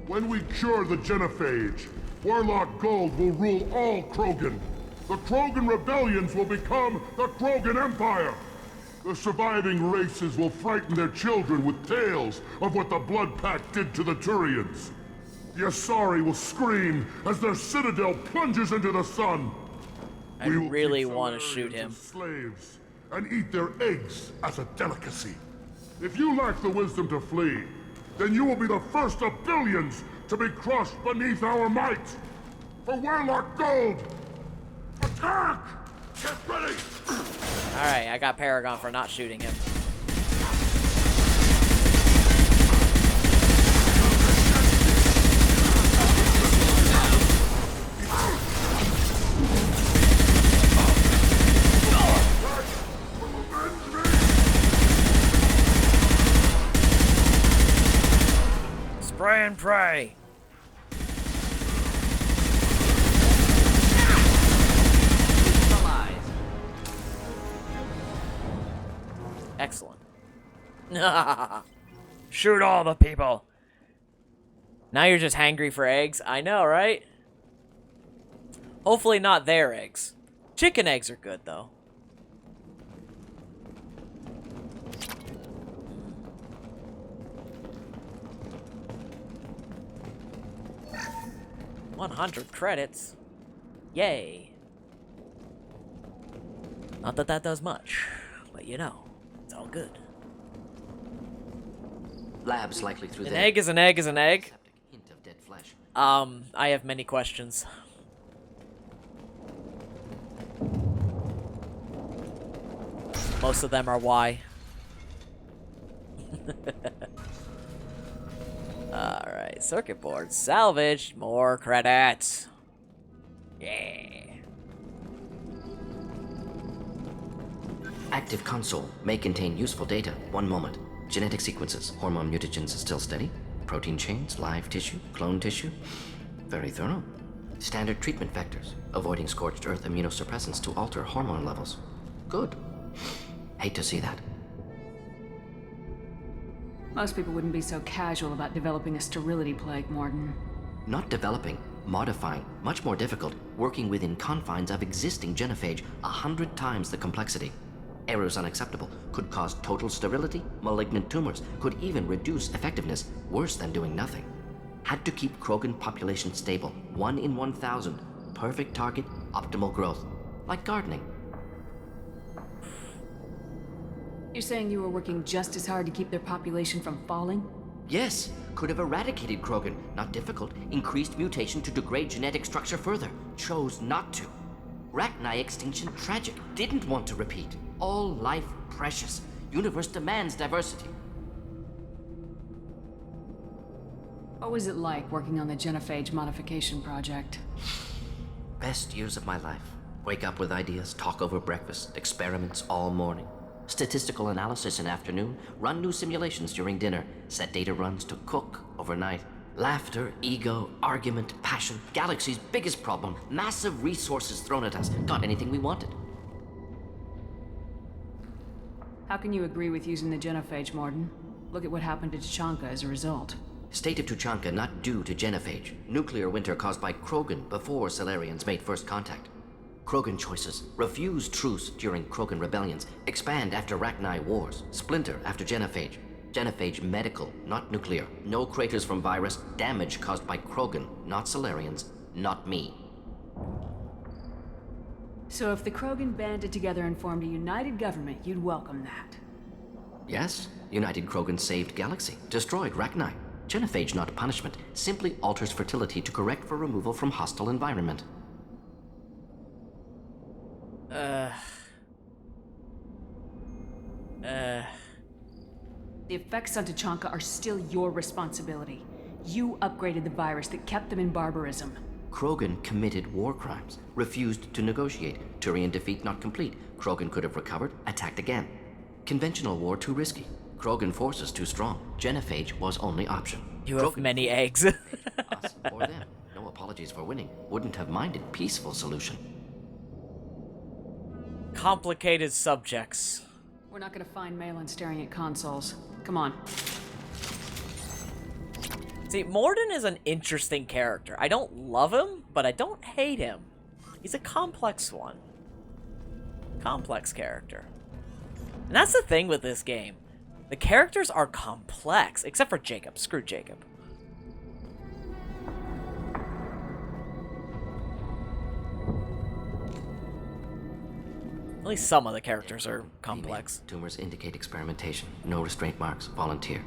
When we cure the genophage, Warlock Gold will rule all Krogan. The Krogan rebellions will become the Krogan Empire. The surviving races will frighten their children with tales of what the Blood Pact did to the Turians. The Asari will scream as their citadel plunges into the sun. I really want to shoot him. Slaves and eat their eggs as a delicacy. If you lack the wisdom to flee, then you will be the first of billions to be crushed beneath our might. For Warlock Gold, attack! Get ready! Alright, I got Paragon for not shooting him. Spray and pray! Excellent. Shoot all the people. Now you're just hangry for eggs. I know, right? Hopefully not their eggs. Chicken eggs are good, though. $100 credits. Yay. Not that that does much, but you know. It's all good. Labs likely through An egg is an egg is an egg. Hint of dead flesh. I have many questions. Most of them are why. Alright, circuit board salvaged. More credits. Yeah. Active console may contain useful data. One moment. Genetic sequences. Hormone mutagens still steady. Protein chains, live tissue, clone tissue. Very thorough. Standard treatment vectors. Avoiding scorched earth immunosuppressants to alter hormone levels. Good. Hate to see that. Most people wouldn't be so casual about developing a sterility plague, Morden. Not developing. modifying, much more difficult, working within confines of existing genophage, 100 times the complexity. Errors unacceptable, could cause total sterility, malignant tumors, could even reduce effectiveness, worse than doing nothing. Had to keep Krogan population stable, 1 in 1,000, perfect target, optimal growth, like gardening. You're saying you were working just as hard to keep their population from falling? Yes, could have eradicated Krogan, not difficult, increased mutation to degrade genetic structure further, chose not to. Rachni extinction tragic, didn't want to repeat. All life precious, universe demands diversity. What was it like working on the genophage modification project? Best years of my life. Wake up with ideas, talk over breakfast, experiments all morning. Statistical analysis in afternoon, run new simulations during dinner, set data runs to cook overnight. Laughter, ego, argument, passion, galaxy's biggest problem, massive resources thrown at us, got anything we wanted. How can you agree with using the genophage, Morden? Look at what happened to Tachanka as a result. State of Tuchanka not due to genophage. Nuclear winter caused by Krogan before Salarians made first contact. Krogan choices. Refuse truce during Krogan rebellions. Expand after Rachni wars. Splinter after genophage. Genophage medical, not nuclear. No craters from virus. Damage caused by Krogan, not Salarians, not me. So if the Krogan banded together and formed a united government, you'd welcome that? Yes, United Krogan saved Galaxy. Destroyed Rachni. Genophage not punishment. Simply alters fertility to correct for removal from hostile environment. The effects on Tachanka are still your responsibility. You upgraded the virus that kept them in barbarism. Krogan committed war crimes, refused to negotiate. Turian defeat not complete. Krogan could have recovered, attacked again. Conventional war too risky. Krogan forces too strong. Genophage was only option. You have many eggs. Us or them. No apologies for winning. Wouldn't have minded peaceful solution. Complicated subjects. We're not gonna find Malin staring at consoles. Come on. See, Morden is an interesting character. I don't love him, but I don't hate him. He's a complex one. Complex character. And that's the thing with this game. The characters are complex, except for Jacob. Screw Jacob. At least some of the characters are complex. Female. Tumors indicate experimentation. No restraint marks. Volunteer.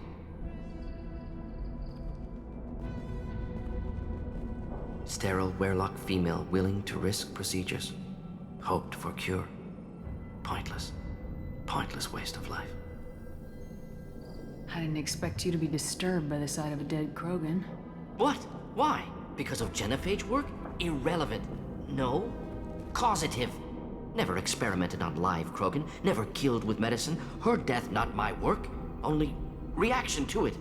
Sterile Werlock female willing to risk procedures. Hoped for cure. Pointless. Pointless waste of life. I didn't expect you to be disturbed by the sight of a dead Krogan. What? Why? Because of genophage work? Irrelevant. No. Causative. Never experimented on live Krogan. Never killed with medicine. Her death not my work. Only reaction to it.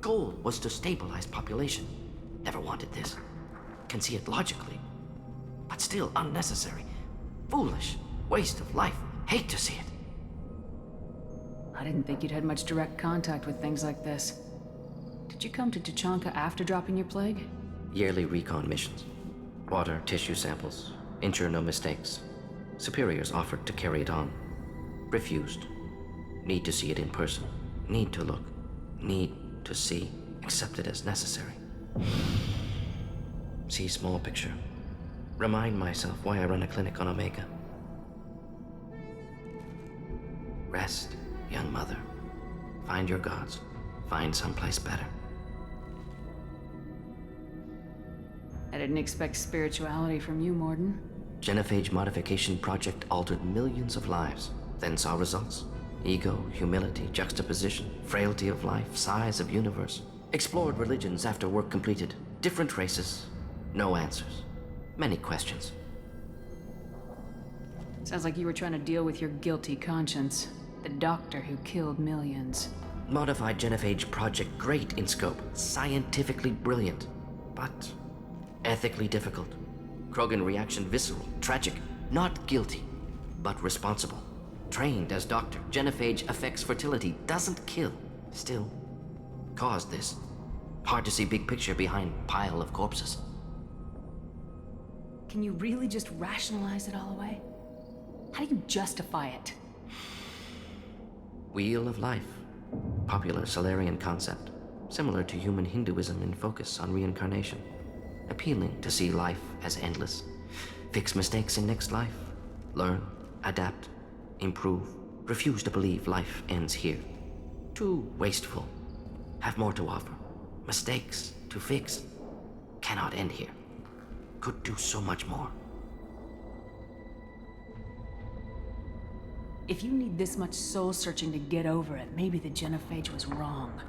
Goal was to stabilize population. Never wanted this. Can see it logically. But still unnecessary. Foolish. Waste of life. Hate to see it. I didn't think you'd had much direct contact with things like this. Did you come to Tachanka after dropping your plague? Yearly recon missions. Water, tissue samples. Ensure no mistakes. Superiors offered to carry it on. Refused. Need to see it in person. Need to look. Need to see. Accepted as necessary. See small picture. Remind myself why I run a clinic on Omega. Rest, young mother. Find your gods. Find someplace better. I didn't expect spirituality from you, Morden. Genophage modification project altered millions of lives, then saw results. Ego, humility, juxtaposition, frailty of life, size of universe. Explored religions after work completed. Different races. No answers. Many questions. Sounds like you were trying to deal with your guilty conscience. The doctor who killed millions. Modified genophage project great in scope. Scientifically brilliant. But ethically difficult. Krogan reaction visceral, tragic. Not guilty, but responsible. Trained as doctor. Genophage affects fertility, doesn't kill. Still, caused this. Hard to see big picture behind pile of corpses. Can you really just rationalize it all away? How do you justify it? Wheel of Life. Popular Solarian concept. Similar to human Hinduism in focus on reincarnation. Appealing to see life as endless. Fix mistakes in next life. Learn, adapt, improve. Refuse to believe life ends here. Too wasteful. Have more to offer. Mistakes to fix. Cannot end here. Could do so much more. If you need this much soul-searching to get over it, maybe the genophage was wrong.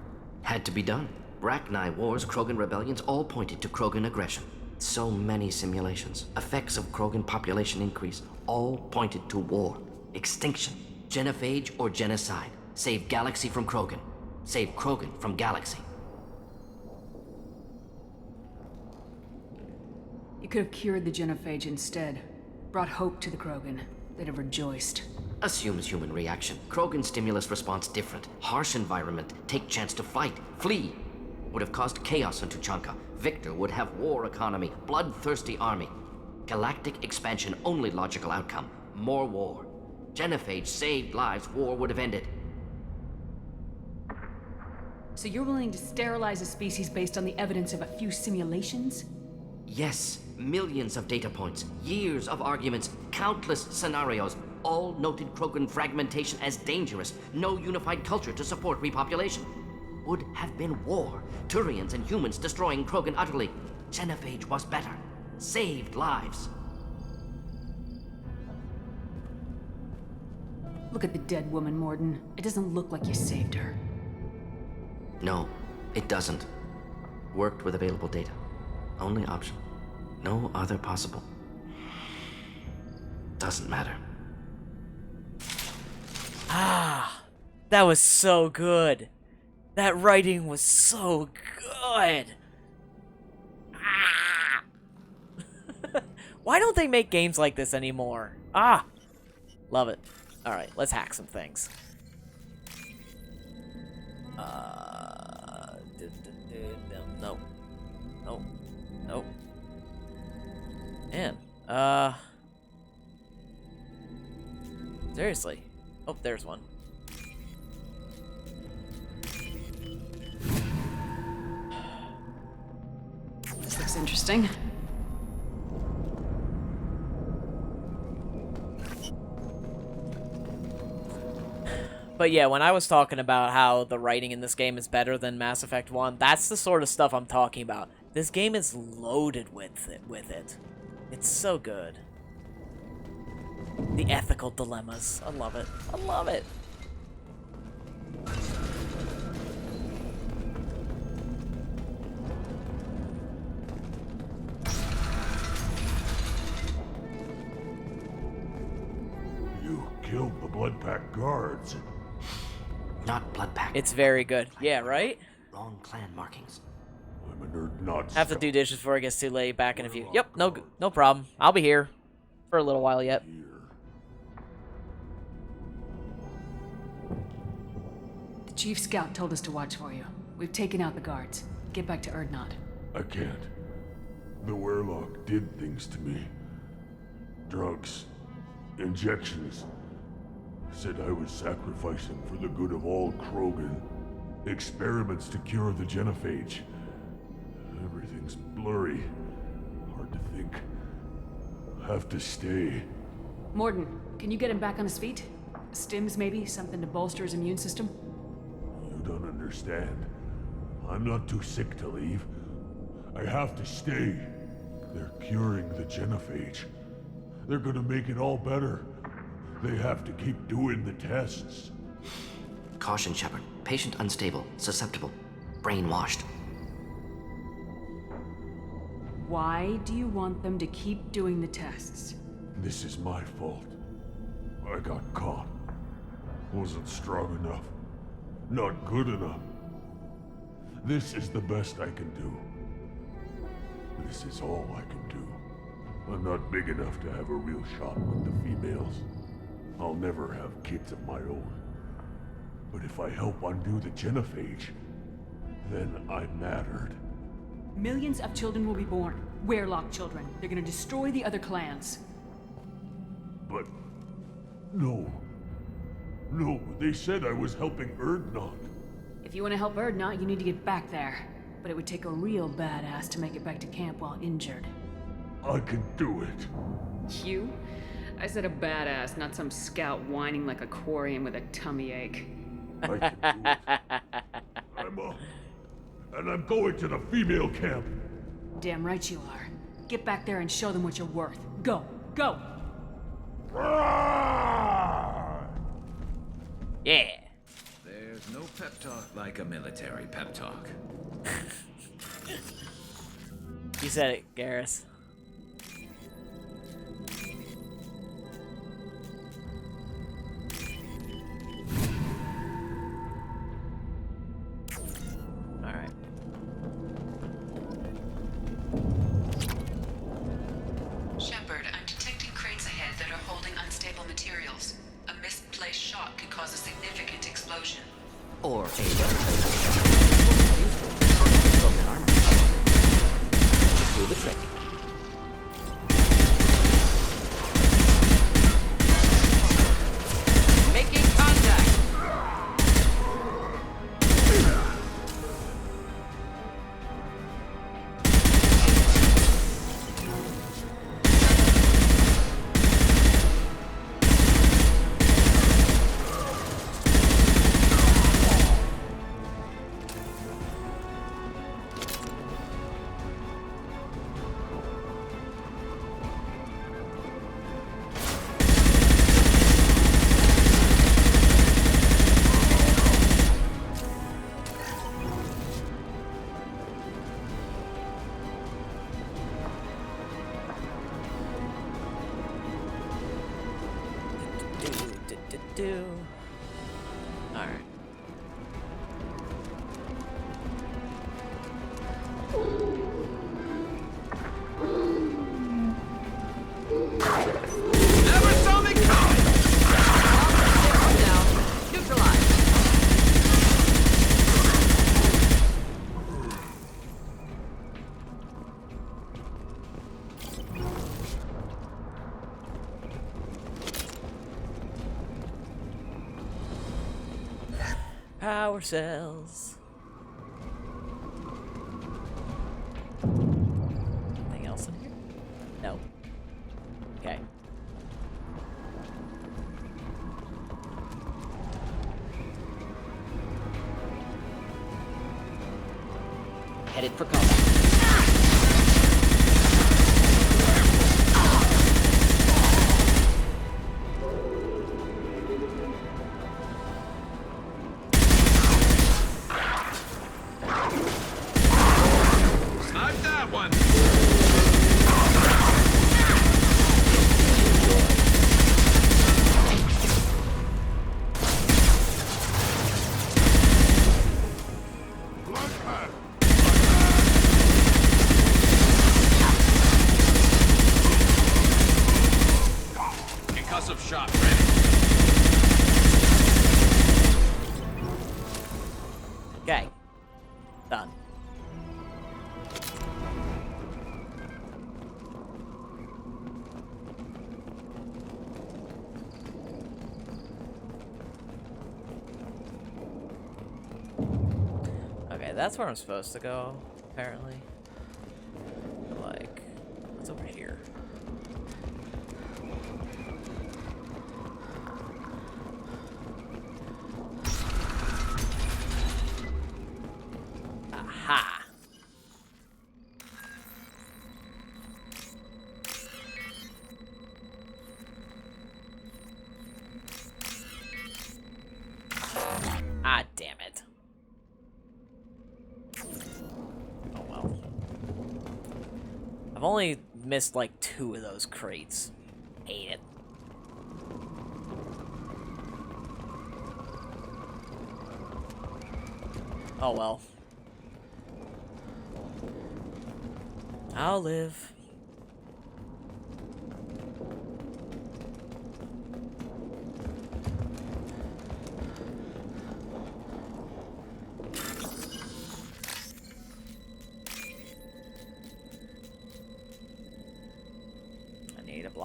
Had to be done. Rachni wars, Krogan rebellions, all pointed to Krogan aggression. So many simulations, effects of Krogan population increase, all pointed to war, extinction, genophage or genocide. Save galaxy from Krogan. Save Krogan from galaxy. You could have cured the genophage instead. Brought hope to the Krogan. They'd have rejoiced. Assumes human reaction. Krogan stimulus response different. Harsh environment. Take chance to fight. Flee. Would have caused chaos in Tuchanka. Victor would have war economy. Bloodthirsty army. Galactic expansion only logical outcome. More war. Genophage saved lives. War would have ended. So you're willing to sterilize a species based on the evidence of a few simulations? Yes. Millions of data points. Years of arguments. Countless scenarios. All noted Krogan fragmentation as dangerous. No unified culture to support repopulation. Would have been war. Turians and humans destroying Krogan utterly. Genophage was better. Saved lives. Look at the dead woman, Morden. It doesn't look like you saved her. No, it doesn't. Worked with available data. Only option. No other possible. Doesn't matter. Ah, that was so good. That writing was so good. Ah. Why don't they make games like this anymore? Ah, love it. All right, let's hack some things. No, no, no. Man, seriously. Oh, there's one. This looks interesting. But yeah, when I was talking about how the writing in this game is better than Mass Effect 1, that's the sort of stuff I'm talking about. This game is loaded with it. It's so good. The ethical dilemmas. I love it. I love it. You killed the Blood Pack guards. Not Blood Pack. It's very good. Yeah, right? Wrong clan markings. I'm a nerd, not Have to do dishes before it gets too late. Back in a few. Yep, no problem. I'll be here for a little while yet. The Chief Scout told us to watch for you. We've taken out the guards. Get back to Erdnot. I can't. The Werlock did things to me. Drugs. Injections. Said I was sacrificing for the good of all Krogan. Experiments to cure the genophage. Everything's blurry. Hard to think. Have to stay. Morden, can you get him back on his feet? Stims, maybe? Something to bolster his immune system? You don't understand. I'm not too sick to leave. I have to stay. They're curing the genophage. They're gonna make it all better. They have to keep doing the tests. Caution, Shepard. Patient unstable, susceptible, brainwashed. Why do you want them to keep doing the tests? This is my fault. I got caught. Wasn't strong enough. Not good enough. This is the best I can do. This is all I can do. I'm not big enough to have a real shot with the females. I'll never have kids of my own. But if I help undo the genophage, then I mattered. Millions of children will be born. Werelock children. They're gonna destroy the other clans. But... no. No, they said I was helping Erdnot. If you want to help Erdnot, you need to get back there. But it would take a real badass to make it back to camp while injured. I can do it. You? I said a badass, not some scout whining like a quarian with a tummy ache. I can do it. And I'm going to the female camp. Damn right you are. Get back there and show them what you're worth. Go! Go! Yeah. There's no pep talk like a military pep talk. You said it, Garrus. Alright. Shepard, I'm detecting crates ahead that are holding unstable materials. A misplaced shot could cause a significant explosion. Or a broken armor. Do the trick. Making contact! Alright. Never saw me coming! Down. Neutralized. Power cells. Anything else in here? No. Okay. Headed for combat. Snipe that one! Concussive shot ready. Okay. Done. Okay, that's where I'm supposed to go, apparently. Like, what's over here? Aha! Ah, damn it. Oh well. I've only missed like 2 of those crates. Hate it. Oh well. I'll live.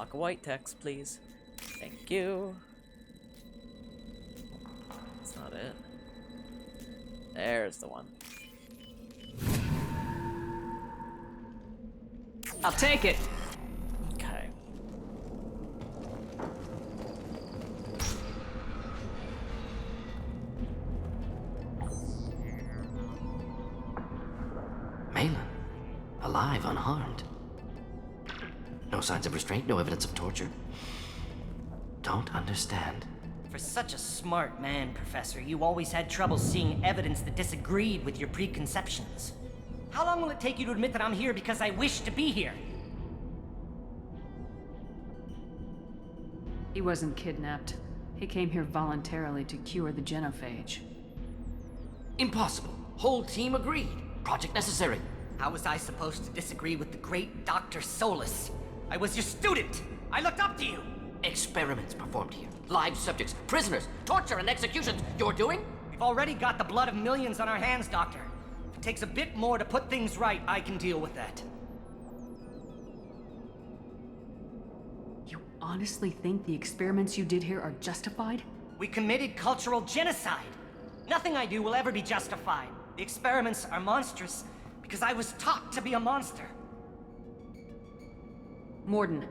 block of white text, please. Thank you. That's not it. There's the one. I'll take it. Okay. Malin, alive, unharmed. No signs of restraint, no evidence of torture. Don't understand. For such a smart man, Professor, you always had trouble seeing evidence that disagreed with your preconceptions. How long will it take you to admit that I'm here because I wish to be here? He wasn't kidnapped. He came here voluntarily to cure the genophage. Impossible. Whole team agreed. Project necessary. How was I supposed to disagree with the great Dr. Solus? I was your student! I looked up to you! Experiments performed here. Live subjects, prisoners, torture and executions. You're doing? We've already got the blood of millions on our hands, Doctor. If it takes a bit more to put things right, I can deal with that. You honestly think the experiments you did here are justified? We committed cultural genocide. Nothing I do will ever be justified. The experiments are monstrous because I was taught to be a monster. Morden,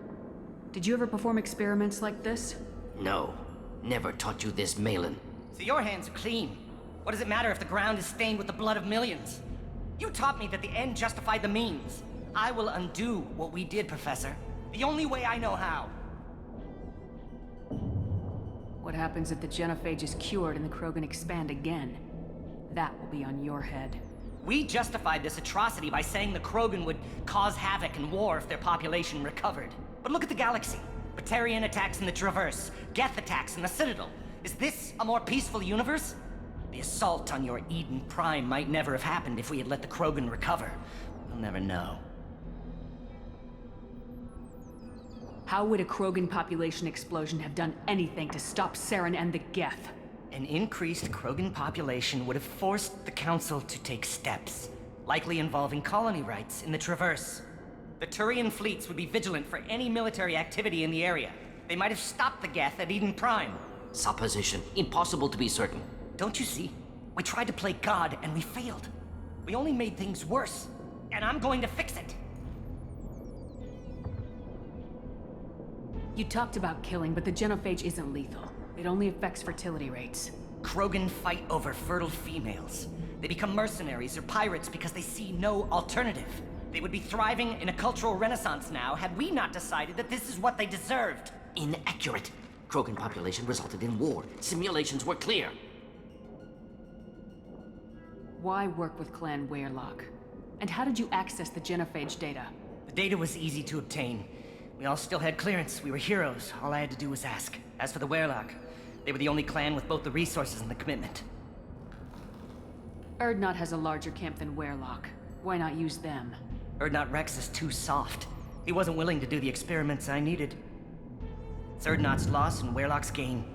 did you ever perform experiments like this? No. Never taught you this, Malin. So your hands are clean. What does it matter if the ground is stained with the blood of millions? You taught me that the end justified the means. I will undo what we did, Professor. The only way I know how. What happens if the genophage is cured and the Krogan expand again? That will be on your head. We justified this atrocity by saying the Krogan would cause havoc and war if their population recovered. But look at the galaxy. Batarian attacks in the Traverse, Geth attacks in the Citadel. Is this a more peaceful universe? The assault on your Eden Prime might never have happened if we had let the Krogan recover. We'll never know. How would a Krogan population explosion have done anything to stop Saren and the Geth? An increased Krogan population would have forced the Council to take steps, likely involving colony rights in the Traverse. The Turian fleets would be vigilant for any military activity in the area. They might have stopped the Geth at Eden Prime. Supposition. Impossible to be certain. Don't you see? We tried to play God and we failed. We only made things worse. And I'm going to fix it. You talked about killing, but the genophage isn't lethal. It only affects fertility rates. Krogan fight over fertile females. They become mercenaries or pirates because they see no alternative. They would be thriving in a cultural renaissance now had we not decided that this is what they deserved. Inaccurate. Krogan population resulted in war. Simulations were clear. Why work with Clan Weyrloc? And how did you access the genophage data? The data was easy to obtain. We all still had clearance. We were heroes. All I had to do was ask. As for the Weyrloc, they were the only clan with both the resources and the commitment. Urdnot has a larger camp than Weyrloc. Why not use them? Urdnot Rex is too soft. He wasn't willing to do the experiments I needed. It's Urdnot's loss and Weyrloc's gain.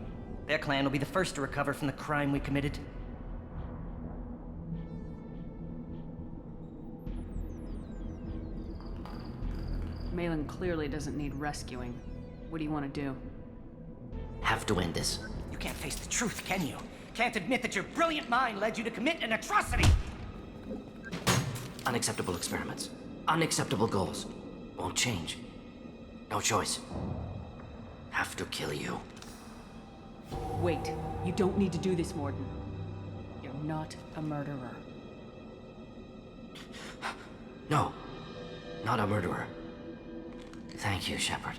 Their clan will be the first to recover from the crime we committed. Malin clearly doesn't need rescuing. What do you want to do? Have to end this. You can't face the truth, can you? Can't admit that your brilliant mind led you to commit an atrocity! Unacceptable experiments. Unacceptable goals. Won't change. No choice. Have to kill you. Wait. You don't need to do this, Morden. You're not a murderer. No. Not a murderer. Thank you, Shepard.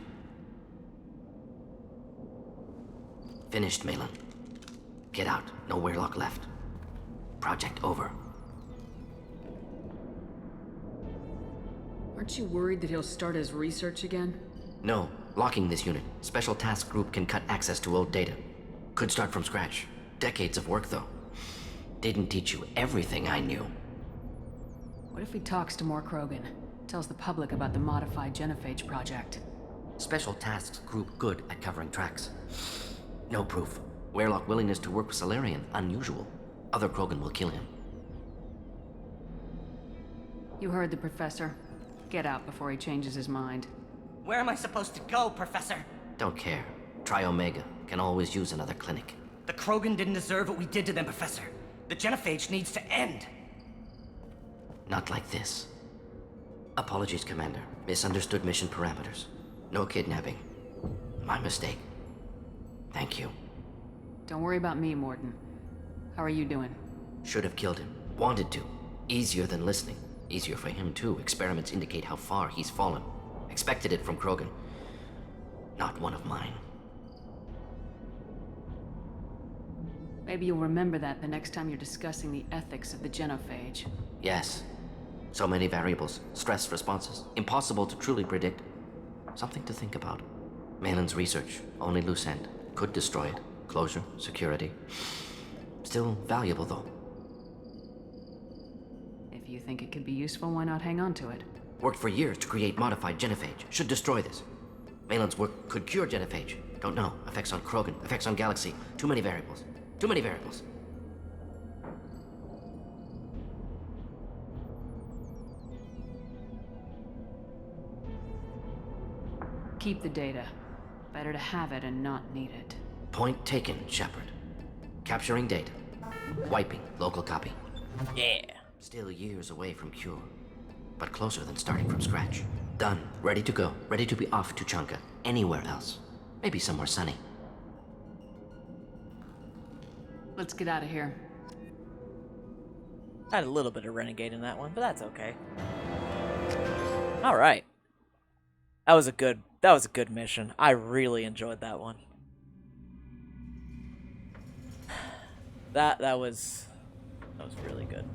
Finished, Malin. Get out. No Weyrloc left. Project over. Aren't you worried that he'll start his research again? No. Locking this unit. Special Task Group can cut access to old data. Could start from scratch. Decades of work, though. Didn't teach you everything I knew. What if he talks to more Krogan? Tells the public about the modified genophage project? Special Tasks Group good at covering tracks. No proof. Weyrloc willingness to work with Salarian, unusual. Other Krogan will kill him. You heard the professor. Get out before he changes his mind. Where am I supposed to go, Professor? Don't care. Try Omega. Can always use another clinic. The Krogan didn't deserve what we did to them, Professor. The genophage needs to end. Not like this. Apologies, Commander. Misunderstood mission parameters. No kidnapping. My mistake. Thank you. Don't worry about me, Morden. How are you doing? Should have killed him. Wanted to. Easier than listening. Easier for him, too. Experiments indicate how far he's fallen. Expected it from Krogan. Not one of mine. Maybe you'll remember that the next time you're discussing the ethics of the genophage. Yes. So many variables. Stress responses. Impossible to truly predict. Something to think about. Malin's research. Only loose end. Could destroy it. Closure. Security. Still valuable, though. If you think it could be useful, why not hang on to it? Worked for years to create modified genophage. Should destroy this. Malin's work could cure genophage. Don't know. Effects on Krogan. Effects on Galaxy. Too many variables. Too many variables. Keep the data. Better to have it and not need it. Point taken, Shepard. Capturing data. Wiping local copy. Yeah. Still years away from cure. But closer than starting from scratch. Done. Ready to go. Ready to be off to Tuchanka. Anywhere else. Maybe somewhere sunny. Let's get out of here. I had a little bit of renegade in that one, but that's okay. All right. That was a good mission. I really enjoyed that one. That was really good.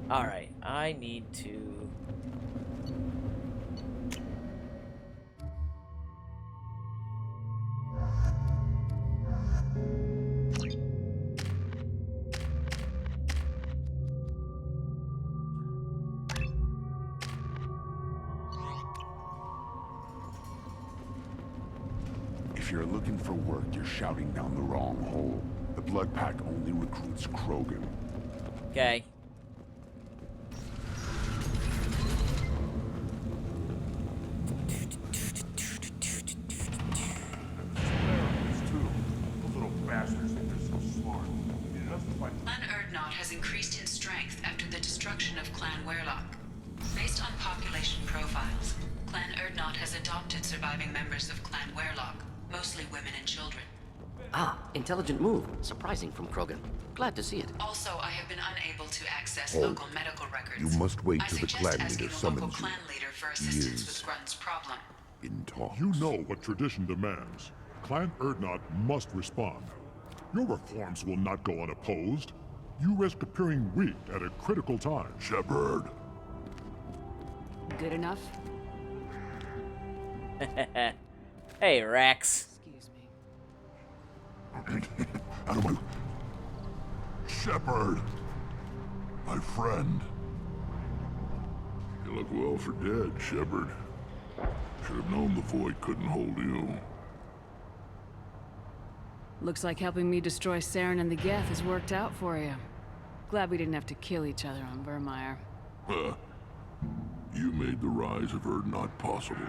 All right, I need to If you're looking for work, you're shouting down the wrong hole. The Blood Pack only recruits Krogan. Okay. Clan Erdnot has increased in strength after the destruction of Clan Werlock. Based on population profiles, Clan Erdnot has adopted surviving members of Clan Werlock, mostly women and children. Ah, intelligent move. Surprising from Krogan. Glad to see it. Also, I have been unable to access Hold. local medical records. You must wait I till the suggest clan asking leader the local summons you. clan leader for He assistance is with Grunt's problem. in talks. You know what tradition demands. Clan Erdnot must respond. Your reforms will not go unopposed. You risk appearing weak at a critical time. Shepard. Good enough? Hey, Rex. Excuse me. Out of my... Shepard! My friend. You look well for dead, Shepard. Should have known the Void couldn't hold you. Looks like helping me destroy Saren and the Geth has worked out for you. Glad we didn't have to kill each other on Vermeer. You made the rise of Erdnot possible.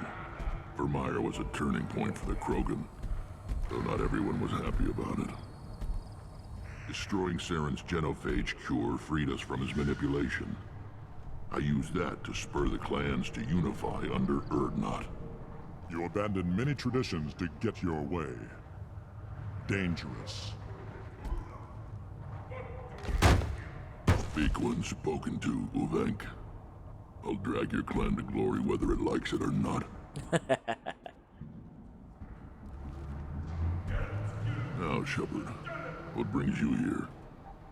Vermeer was a turning point for the Krogan, though not everyone was happy about it. Destroying Saren's genophage cure freed us from his manipulation. I used that to spur the clans to unify under Erdnot. You abandoned many traditions to get your way. Dangerous. Weak one spoken to, Uvenk. I'll drag your clan to glory whether it likes it or not. Now, Shepard, what brings you here?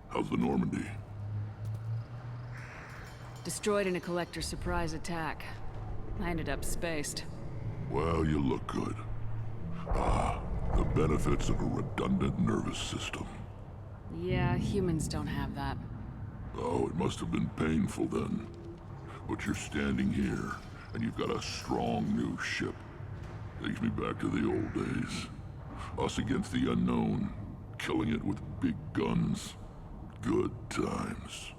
How's the Normandy? Destroyed in a collector surprise attack. I ended up spaced. Well, you look good. Ah, the benefits of a redundant nervous system. Yeah, humans don't have that. Oh, it must have been painful then. But you're standing here, and you've got a strong new ship. Takes me back to the old days. Us against the unknown, killing it with big guns. Good times.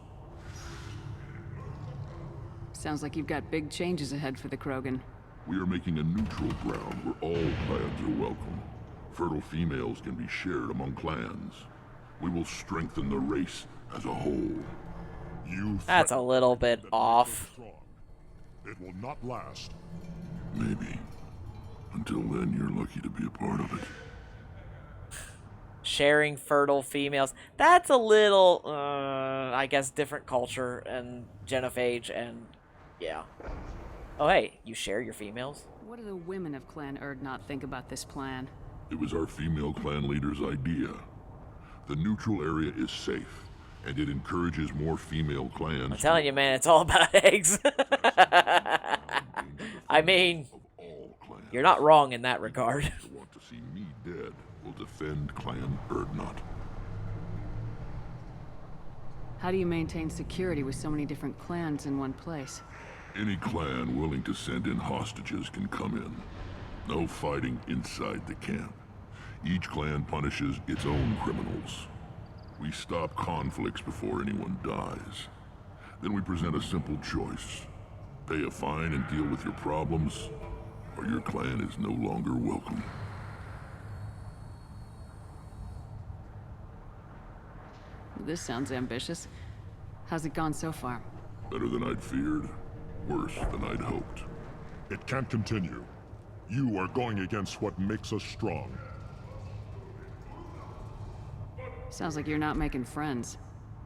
Sounds like you've got big changes ahead for the Krogan. We are making a neutral ground where all clans are welcome. Fertile females can be shared among clans. We will strengthen the race as a whole. That's a little bit off. It will not last. Maybe. Until then, you're lucky to be a part of it. Sharing fertile females. That's a little, I guess, different culture and genophage and, yeah. Oh, hey, you share your females? What do the women of Clan Erdnot think about this plan? It was our female clan leader's idea. The neutral area is safe, and it encourages more female clans. I'm telling you, man, it's all about eggs. I mean, you're not wrong in that regard. Want to see me dead will defend Clan Erdnot. How do you maintain security with so many different clans in one place? Any clan willing to send in hostages can come in. No fighting inside the camp. Each clan punishes its own criminals. We stop conflicts before anyone dies. Then we present a simple choice. Pay a fine and deal with your problems, or your clan is no longer welcome. This sounds ambitious. How's it gone so far? Better than I'd feared. Worse than I'd hoped. It can't continue. You are going against what makes us strong. Sounds like you're not making friends.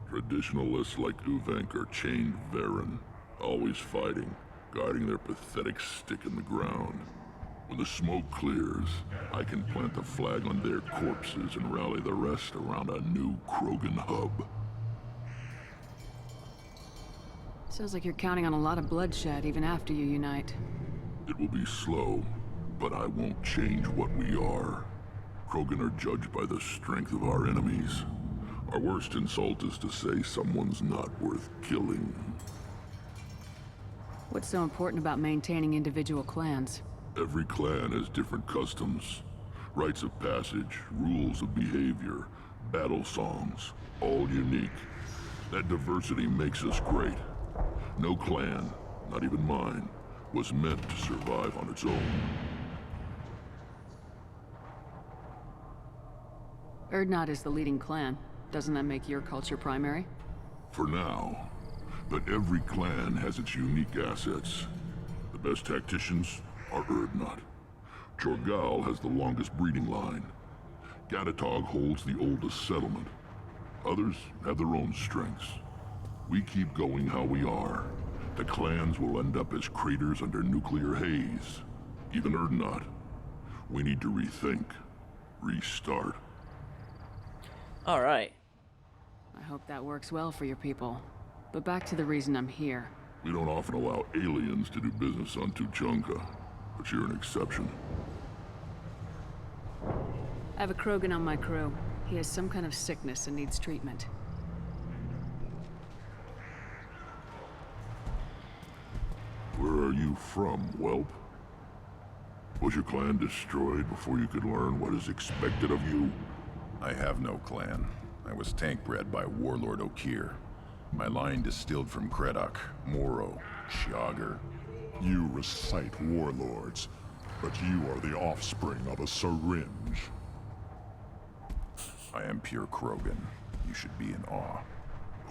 Traditionalists like Uvenk are chained Varen, always fighting, guarding their pathetic stick in the ground. When the smoke clears, I can plant a flag on their corpses and rally the rest around a new Krogan hub. Sounds like you're counting on a lot of bloodshed even after you unite. It will be slow, but I won't change what we are. Krogan are judged by the strength of our enemies. Our worst insult is to say someone's not worth killing. What's so important about maintaining individual clans? Every clan has different customs, rites of passage, rules of behavior, battle songs, all unique. That diversity makes us great. No clan, not even mine, was meant to survive on its own. Erdnot is the leading clan. Doesn't that make your culture primary? For now. But every clan has its unique assets. The best tacticians are Erdnot. Chorgal has the longest breeding line. Gatatog holds the oldest settlement. Others have their own strengths. We keep going how we are. The clans will end up as craters under nuclear haze. Even Erdnot. We need to rethink. Restart. All right. I hope that works well for your people. But back to the reason I'm here. We don't often allow aliens to do business on Tuchanka, but you're an exception. I have a Krogan on my crew. He has some kind of sickness and needs treatment. Where are you from, whelp? Was your clan destroyed before you could learn what is expected of you? I have no clan. I was tank bred by Warlord Okir. My line distilled from Kredok, Moro, Shiagar. You recite warlords, but you are the offspring of a syringe. I am pure Krogan. You should be in awe.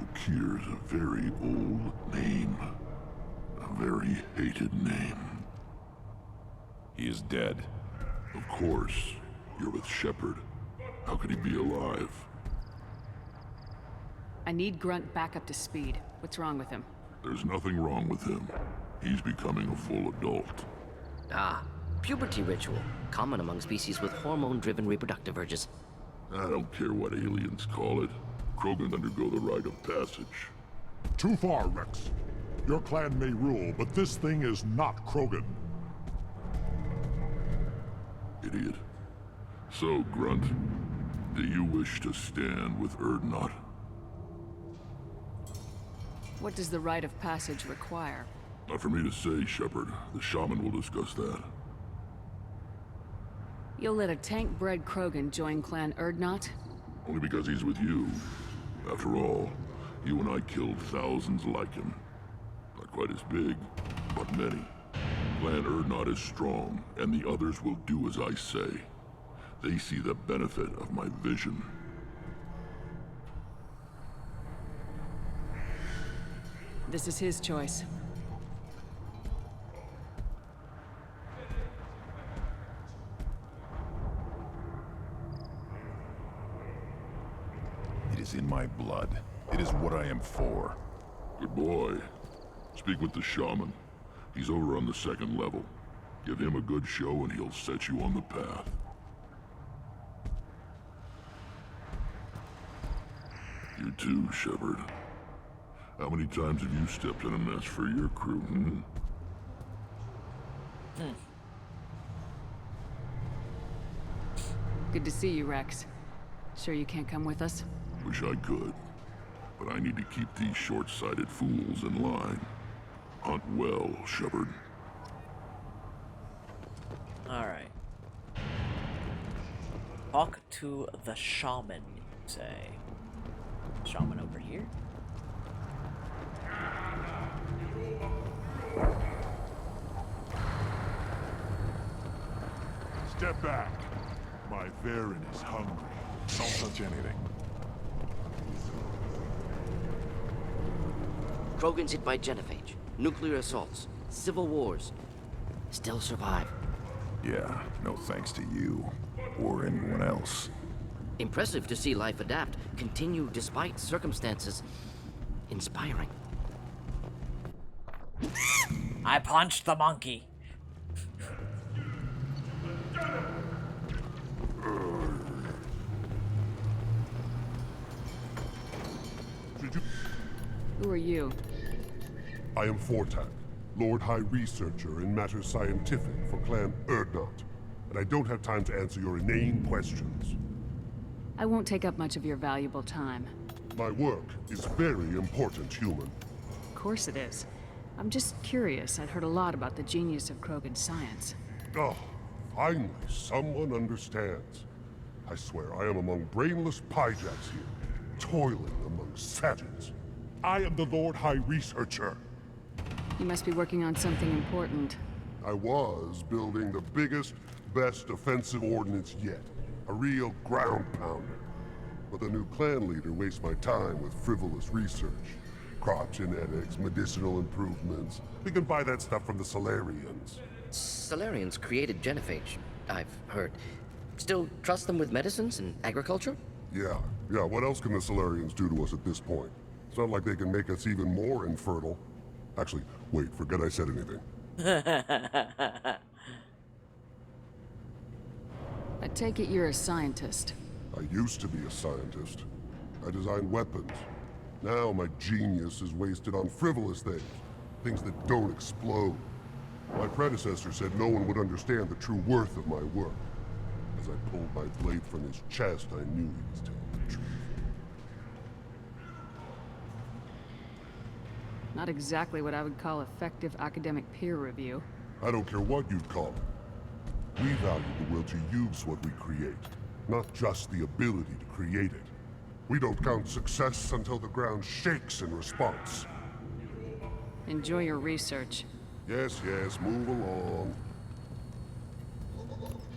Okir's a very old name. A very hated name. He is dead. Of course. You're with Shepard. How could he be alive? I need Grunt back up to speed. What's wrong with him? There's nothing wrong with him. He's becoming a full adult. Ah, puberty ritual. Common among species with hormone-driven reproductive urges. I don't care what aliens call it. Krogan undergo the rite of passage. Too far, Rex. Your clan may rule, but this thing is not Krogan. Idiot. So, Grunt, do you wish to stand with Erdnot? What does the rite of passage require? Not for me to say, Shepard. The shaman will discuss that. You'll let a tank-bred Krogan join Clan Erdnot? Only because he's with you. After all, you and I killed thousands like him. Not quite as big, but many. Clan Urdnot is strong, and the others will do as I say. They see the benefit of my vision. This is his choice. It is in my blood. It is what I am for. Good boy. Speak with the shaman. He's over on the second level. Give him a good show and he'll set you on the path. You too, Shepard. How many times have you stepped in a mess for your crew, hmm? Good to see you, Rex. Sure you can't come with us? Wish I could. But I need to keep these short-sighted fools in line. Hunt well, Shepard. Alright. Talk to the shaman, you say. Shaman over here. Step back. My Varen is hungry. Don't touch anything. Krogan's hit by genophage, nuclear assaults, civil wars. Still survive. Yeah, no thanks to you. Or anyone else. Impressive to see life adapt, continue despite circumstances. Inspiring. I punched the monkey. Who are you? I am Fortak, Lord High Researcher in matters scientific for Clan Urdnot, and I don't have time to answer your inane questions. I won't take up much of your valuable time. My work is very important, human. Of course it is. I'm just curious. I'd heard a lot about the genius of Krogan science. Oh, finally, someone understands. I swear I am among brainless pyjaks here, toiling among savages. I am the Lord High Researcher. You must be working on something important. I was building the biggest, best offensive ordnance yet. A real ground pounder. But the new clan leader wastes my time with frivolous research. Crop genetics, medicinal improvements. We can buy that stuff from the Solarians. Solarians created genophage, I've heard. Still trust them with medicines and agriculture? Yeah, what else can the Solarians do to us at this point? It's not like they can make us even more infertile. Actually, wait, forget I said anything. I take it you're a scientist. I used to be a scientist. I designed weapons. Now my genius is wasted on frivolous things. Things that don't explode. My predecessor said no one would understand the true worth of my work. As I pulled my blade from his chest, I knew he was telling the truth. Not exactly what I would call effective academic peer review. I don't care what you'd call it. We value the will to use what we create, not just the ability to create it. We don't count success until the ground shakes in response. Enjoy your research. Yes, move along.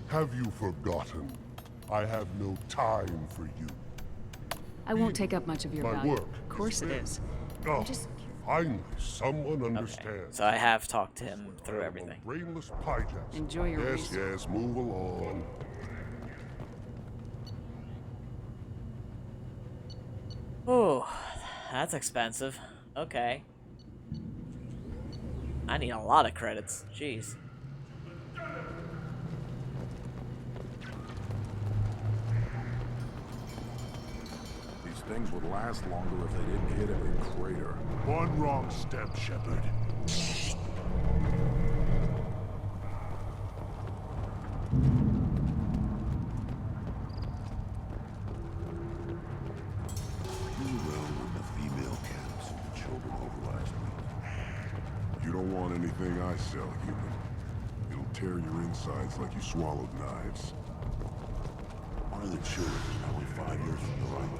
Have you forgotten? I have no time for you. I won't take up much of your My value. work Of course it is. Oh, finally, someone understands. So I have talked to him through everything. Brainless pyjaks. Enjoy your research. Yes, move along. Oh, that's expensive. Okay. I need a lot of credits. Jeez. These things would last longer if they didn't hit every crater. One wrong step, Shepard. You don't want anything I sell, human. It'll tear your insides like you swallowed knives. One of the children is probably 5 years from the right.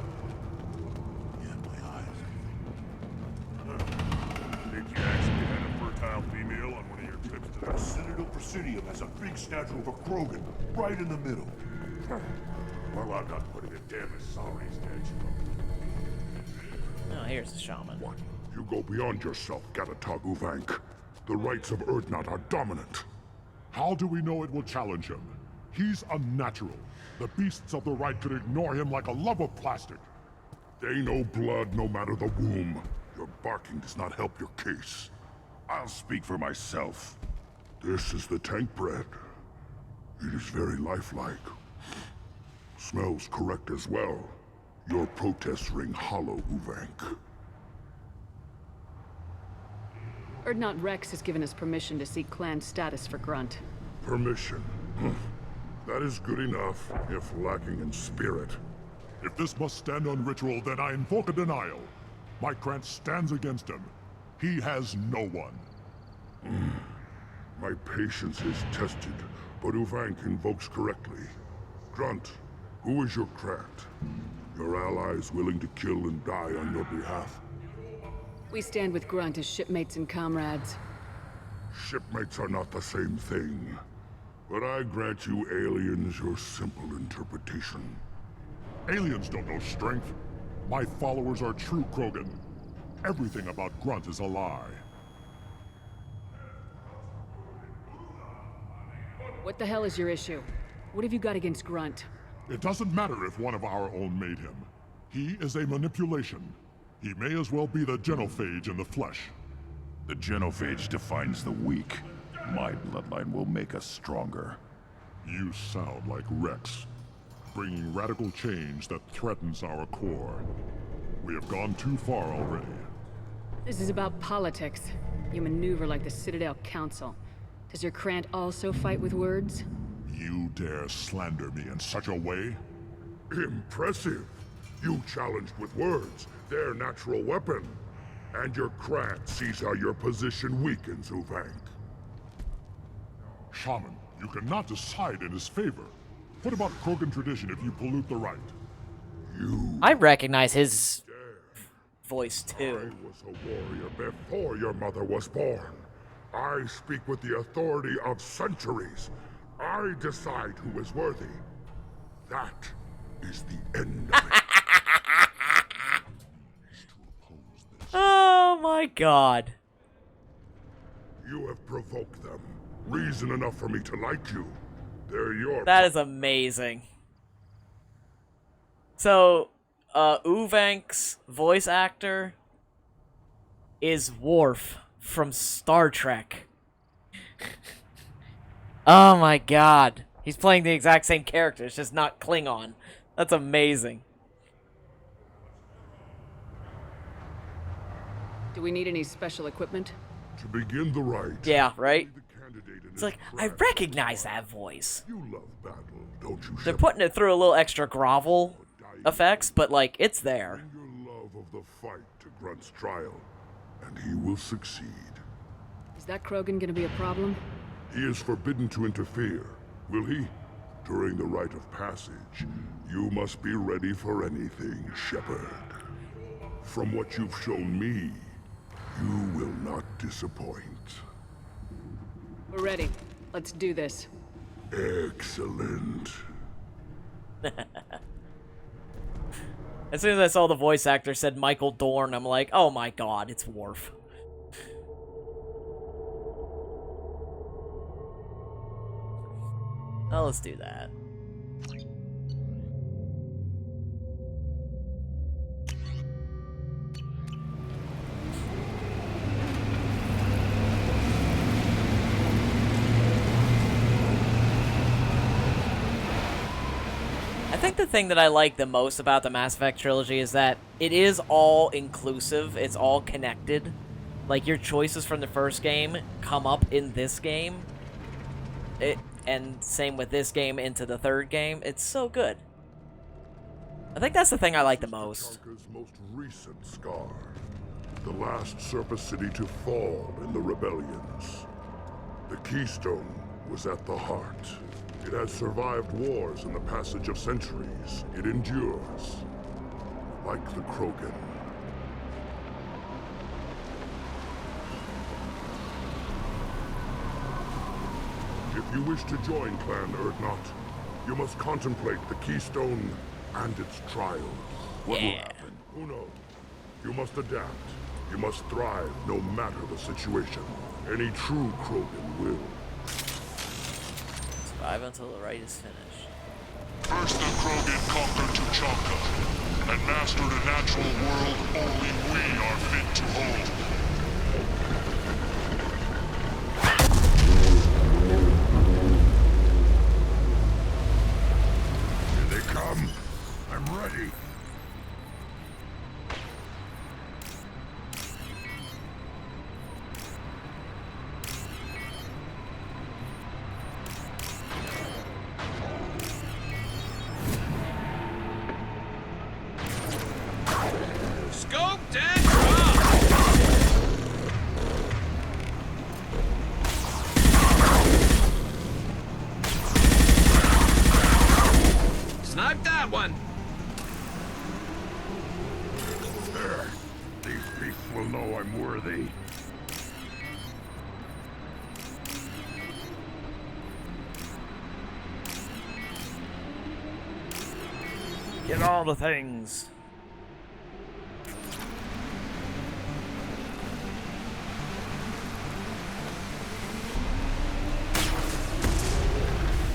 Yeah, my eyes. Think you actually had a fertile female on one of your That Citadel Presidium has a big statue of a Krogan right in the middle. Well, I'm not putting a damn Asari's statue up. Oh, here's the shaman. What? You go beyond yourself, Gatatog Uvank. The rights of Urdnot are dominant. How do we know it will challenge him? He's unnatural. The beasts of the right could ignore him like a lump of plastic. They know blood no matter the womb. Your barking does not help your case. I'll speak for myself. This is the tank bread. It is very lifelike. Smells correct as well. Your protests ring hollow, Uvank. Urdnot Rex has given us permission to seek clan status for Grunt. Permission. That is good enough, if lacking in spirit. If this must stand on ritual, then I invoke a denial. My Krant stands against him. He has no one. My patience is tested, but Uvank invokes correctly. Grunt, who is your Krant? Your allies willing to kill and die on your behalf? We stand with Grunt as shipmates and comrades. Shipmates are not the same thing. But I grant you aliens your simple interpretation. Aliens don't know strength. My followers are true Krogan. Everything about Grunt is a lie. What the hell is your issue? What have you got against Grunt? It doesn't matter if one of our own made him. He is a manipulation. He may as well be the genophage in the flesh. The genophage defines the weak. My bloodline will make us stronger. You sound like Rex, bringing radical change that threatens our core. We have gone too far already. This is about politics. You maneuver like the Citadel Council. Does your Krant also fight with words? You dare slander me in such a way? Impressive. You challenged with words, their natural weapon. And your Krant sees how your position weakens, Uvank. Shaman, you cannot decide in his favor. What about Krogan tradition if you pollute the right? I recognize his voice too. I was a warrior before your mother was born. I speak with the authority of centuries. I decide who is worthy. That is the end of it. Oh my god. You have provoked them. Reason enough for me to like you. They're your... That is amazing. So, Uvank's voice actor is Worf from Star Trek. Oh my god. He's playing the exact same character, it's just not Klingon. That's amazing. Do we need any special equipment? To begin the right. Yeah, right? It's like, I recognize that voice. You love battle, don't you? They're putting it through a little extra grovel effects, but like, it's there. Bring your love of the fight to Grunt's trial, and he will succeed. Is that Krogan gonna be a problem? He is forbidden to interfere, will he? During the rite of passage, you must be ready for anything, Shepard. From what you've shown me, you will not disappoint. We're ready. Let's do this. Excellent. As soon as I saw the voice actor said Michael Dorn, I'm like, oh my god, it's Worf. Oh, let's do that. I think the thing that I like the most about the Mass Effect trilogy is that it is all inclusive, it's all connected. Like, your choices from the first game come up in this game. And same with this game into the third game. It's so good. I think that's the thing I like the most. Tachanka's most recent scar. The last surface city to fall in the rebellions. The Keystone was at the heart. It has survived wars and the passage of centuries. It endures. Like the Krogan. You wish to join Clan Urdnot? You must contemplate the Keystone and its trials. What will happen? Who knows? You must adapt. You must thrive no matter the situation. Any true Krogan will. Survive until the rite is finished. First the Krogan conquered Tuchanka, and mastered a natural world only we are fit to hold. Here they come. I'm ready. Scoped and dropped! Snipe that one! There. These beasts will know I'm worthy. Get all the things.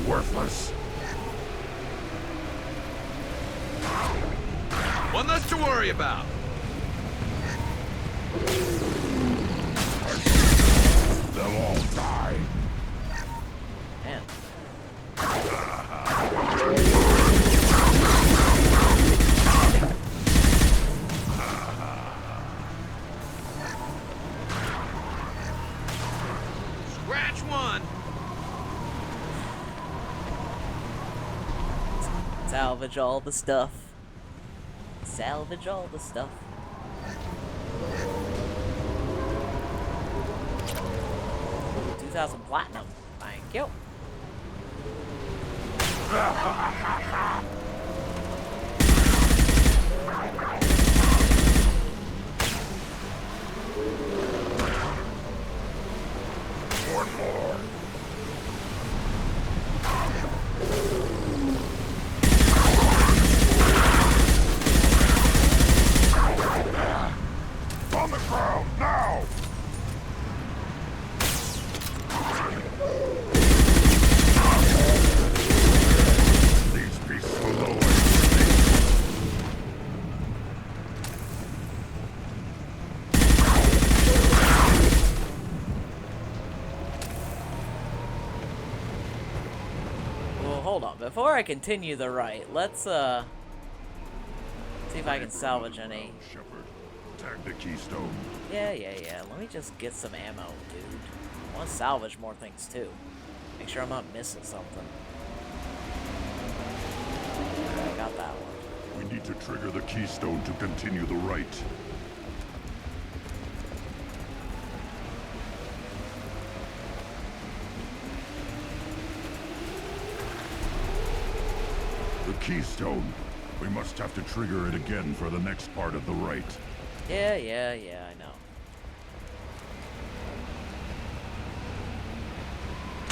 Worthless. One less to worry about. They'll all die. Man. Scratch one! Salvage all the stuff. Salvage all the stuff. 2,000 platinum. Thank you. One more. On the ground, now! These beasts will know what Well, hold on. Before I continue the rite, let's see if I can salvage any. Shepard, tag the Keystone. Yeah. Let me just get some ammo, dude. I want to salvage more things too. Make sure I'm not missing something. I got that one. We need to trigger the Keystone to continue the rite. The Keystone. We must have to trigger it again for the next part of the rite. Yeah, I know.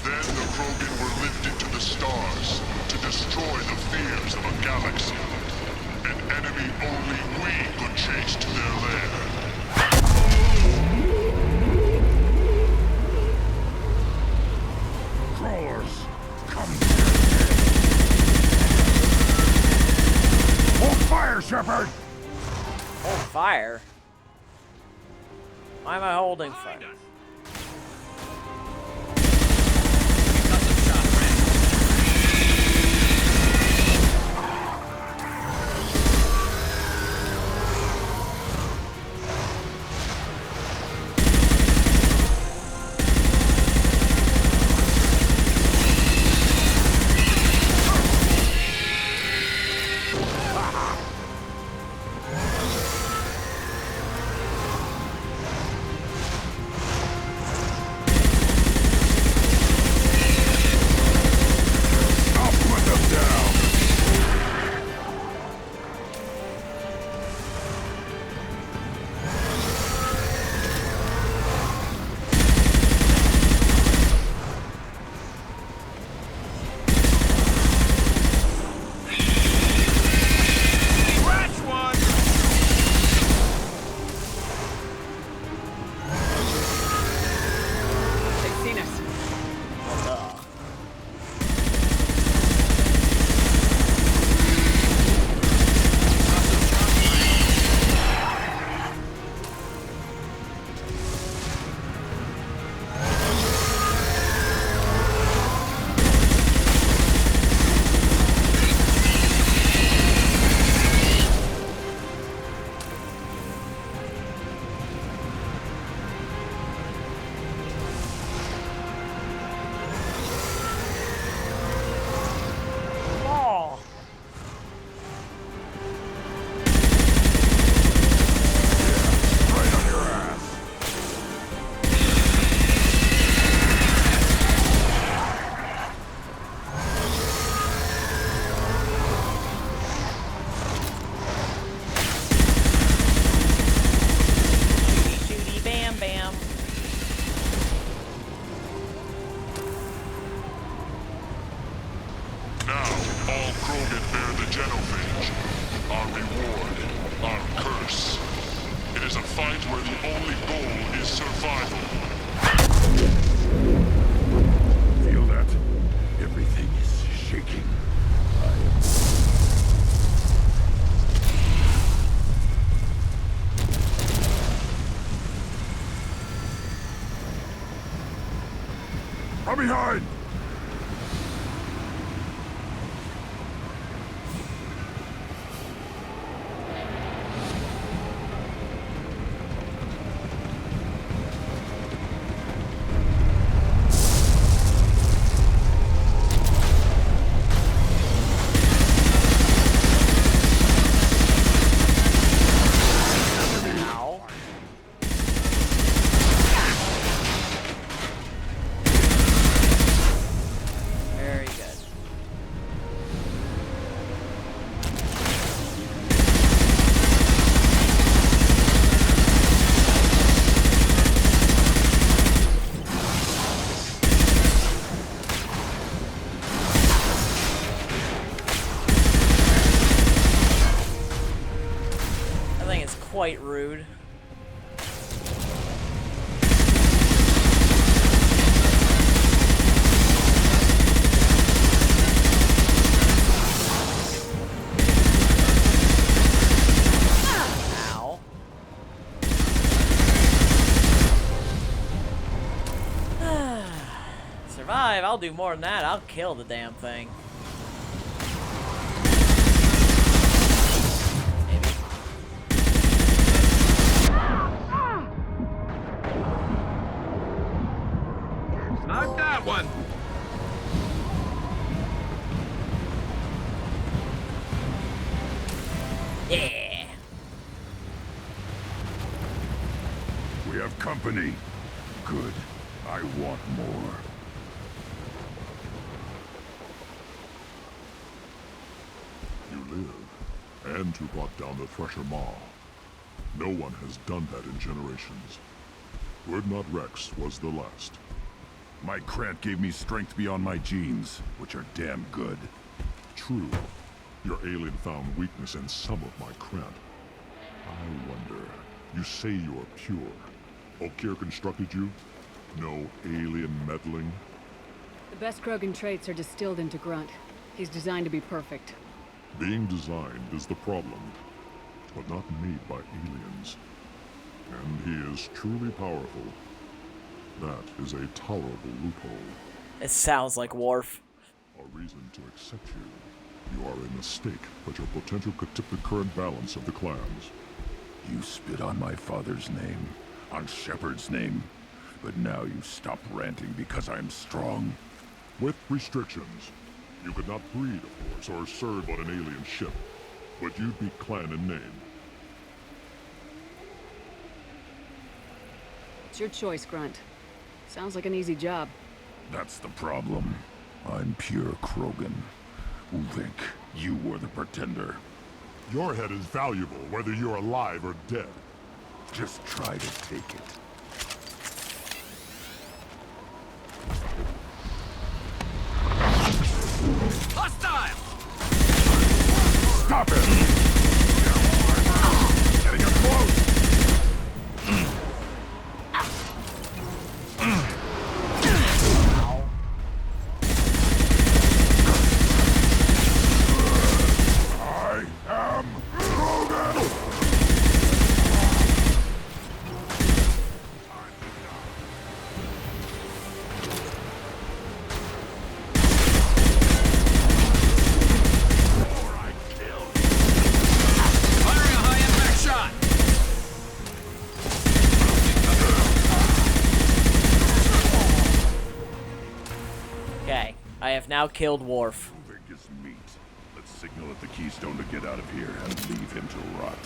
Then the Krogan were lifted to the stars to destroy the fears of a galaxy. An enemy only we could chase to their lair. Crawlers, come. Hold fire, Shepard! Hold fire? Why am I holding fire? From behind! Very good. I think it's quite rude. Ow. Survive, I'll do more than that. I'll kill the damn thing. Snipe that one! Yeah. We have company. Good. I want more. You live, and you brought down the Thresher Maw. No one has done that in generations. Urdnot Rex was the last. My Krant gave me strength beyond my genes, which are damn good. True. Your alien found weakness in some of my Krant. I wonder, you say you're pure. Okier constructed you? No alien meddling? The best Krogan traits are distilled into Grunt. He's designed to be perfect. Being designed is the problem, but not made by aliens. And he is truly powerful. That is a tolerable loophole. It sounds like Worf. A reason to accept you. You are a mistake, but your potential could tip the current balance of the clans. You spit on my father's name, on Shepard's name, but now you stop ranting because I'm strong. With restrictions. You could not breed, of course, or serve on an alien ship, but you'd be clan in name. It's your choice, Grunt. Sounds like an easy job. That's the problem. I'm pure Krogan. Ulvik, you were the pretender. Your head is valuable, whether you're alive or dead. Just try to take it. Hostile! Stop it! Getting up close! I am Krogan! Firing a high-impact shot! Okay, I have now killed Worf. Ulvik is meat. Let's signal at the Keystone to get out of here and leave him to rot.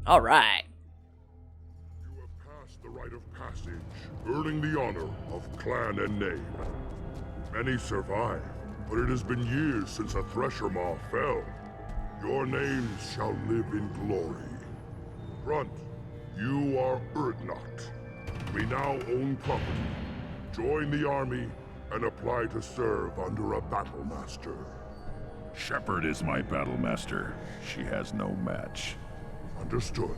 All right. You have passed the rite of passage, earning the honor of clan and name. Many survive, but it has been years since a Thresher Maw fell. Your names shall live in glory. Grunt, you are Urdnot. We now own property. Join the army and apply to serve under a battle master. Shepard is my battle master. She has no match. Understood.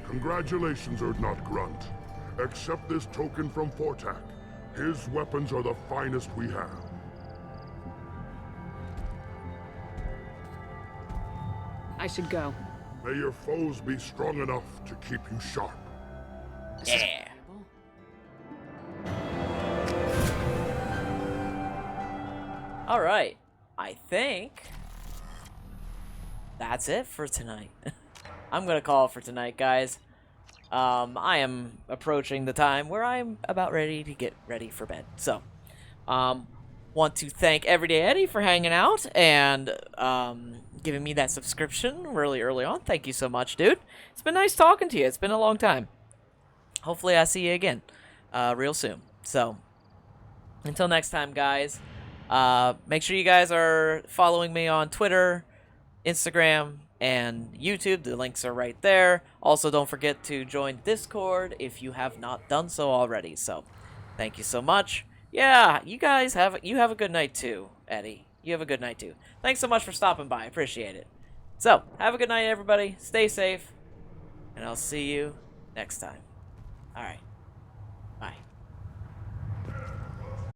Congratulations, Urdnot Grunt. Accept this token from Fortak. His weapons are the finest we have. I should go. May your foes be strong enough to keep you sharp. Yeah. All right. I think that's it for tonight. I'm going to call it for tonight, guys. I am approaching the time where I'm about ready to get ready for bed. So, want to thank Everyday Eddie for hanging out and giving me that subscription really early on. Thank you so much, dude. It's been nice talking to you. It's been a long time. Hopefully I see you again real soon. So, until next time, guys, make sure you guys are following me on Twitter, Instagram, and YouTube. The links are right there. Also, don't forget to join Discord if you have not done so already. So, thank you so much. Yeah, you guys have a good night too, Eddie. You have a good night too. Thanks so much for stopping by. I appreciate it. So, have a good night, everybody. Stay safe, and I'll see you next time. All right.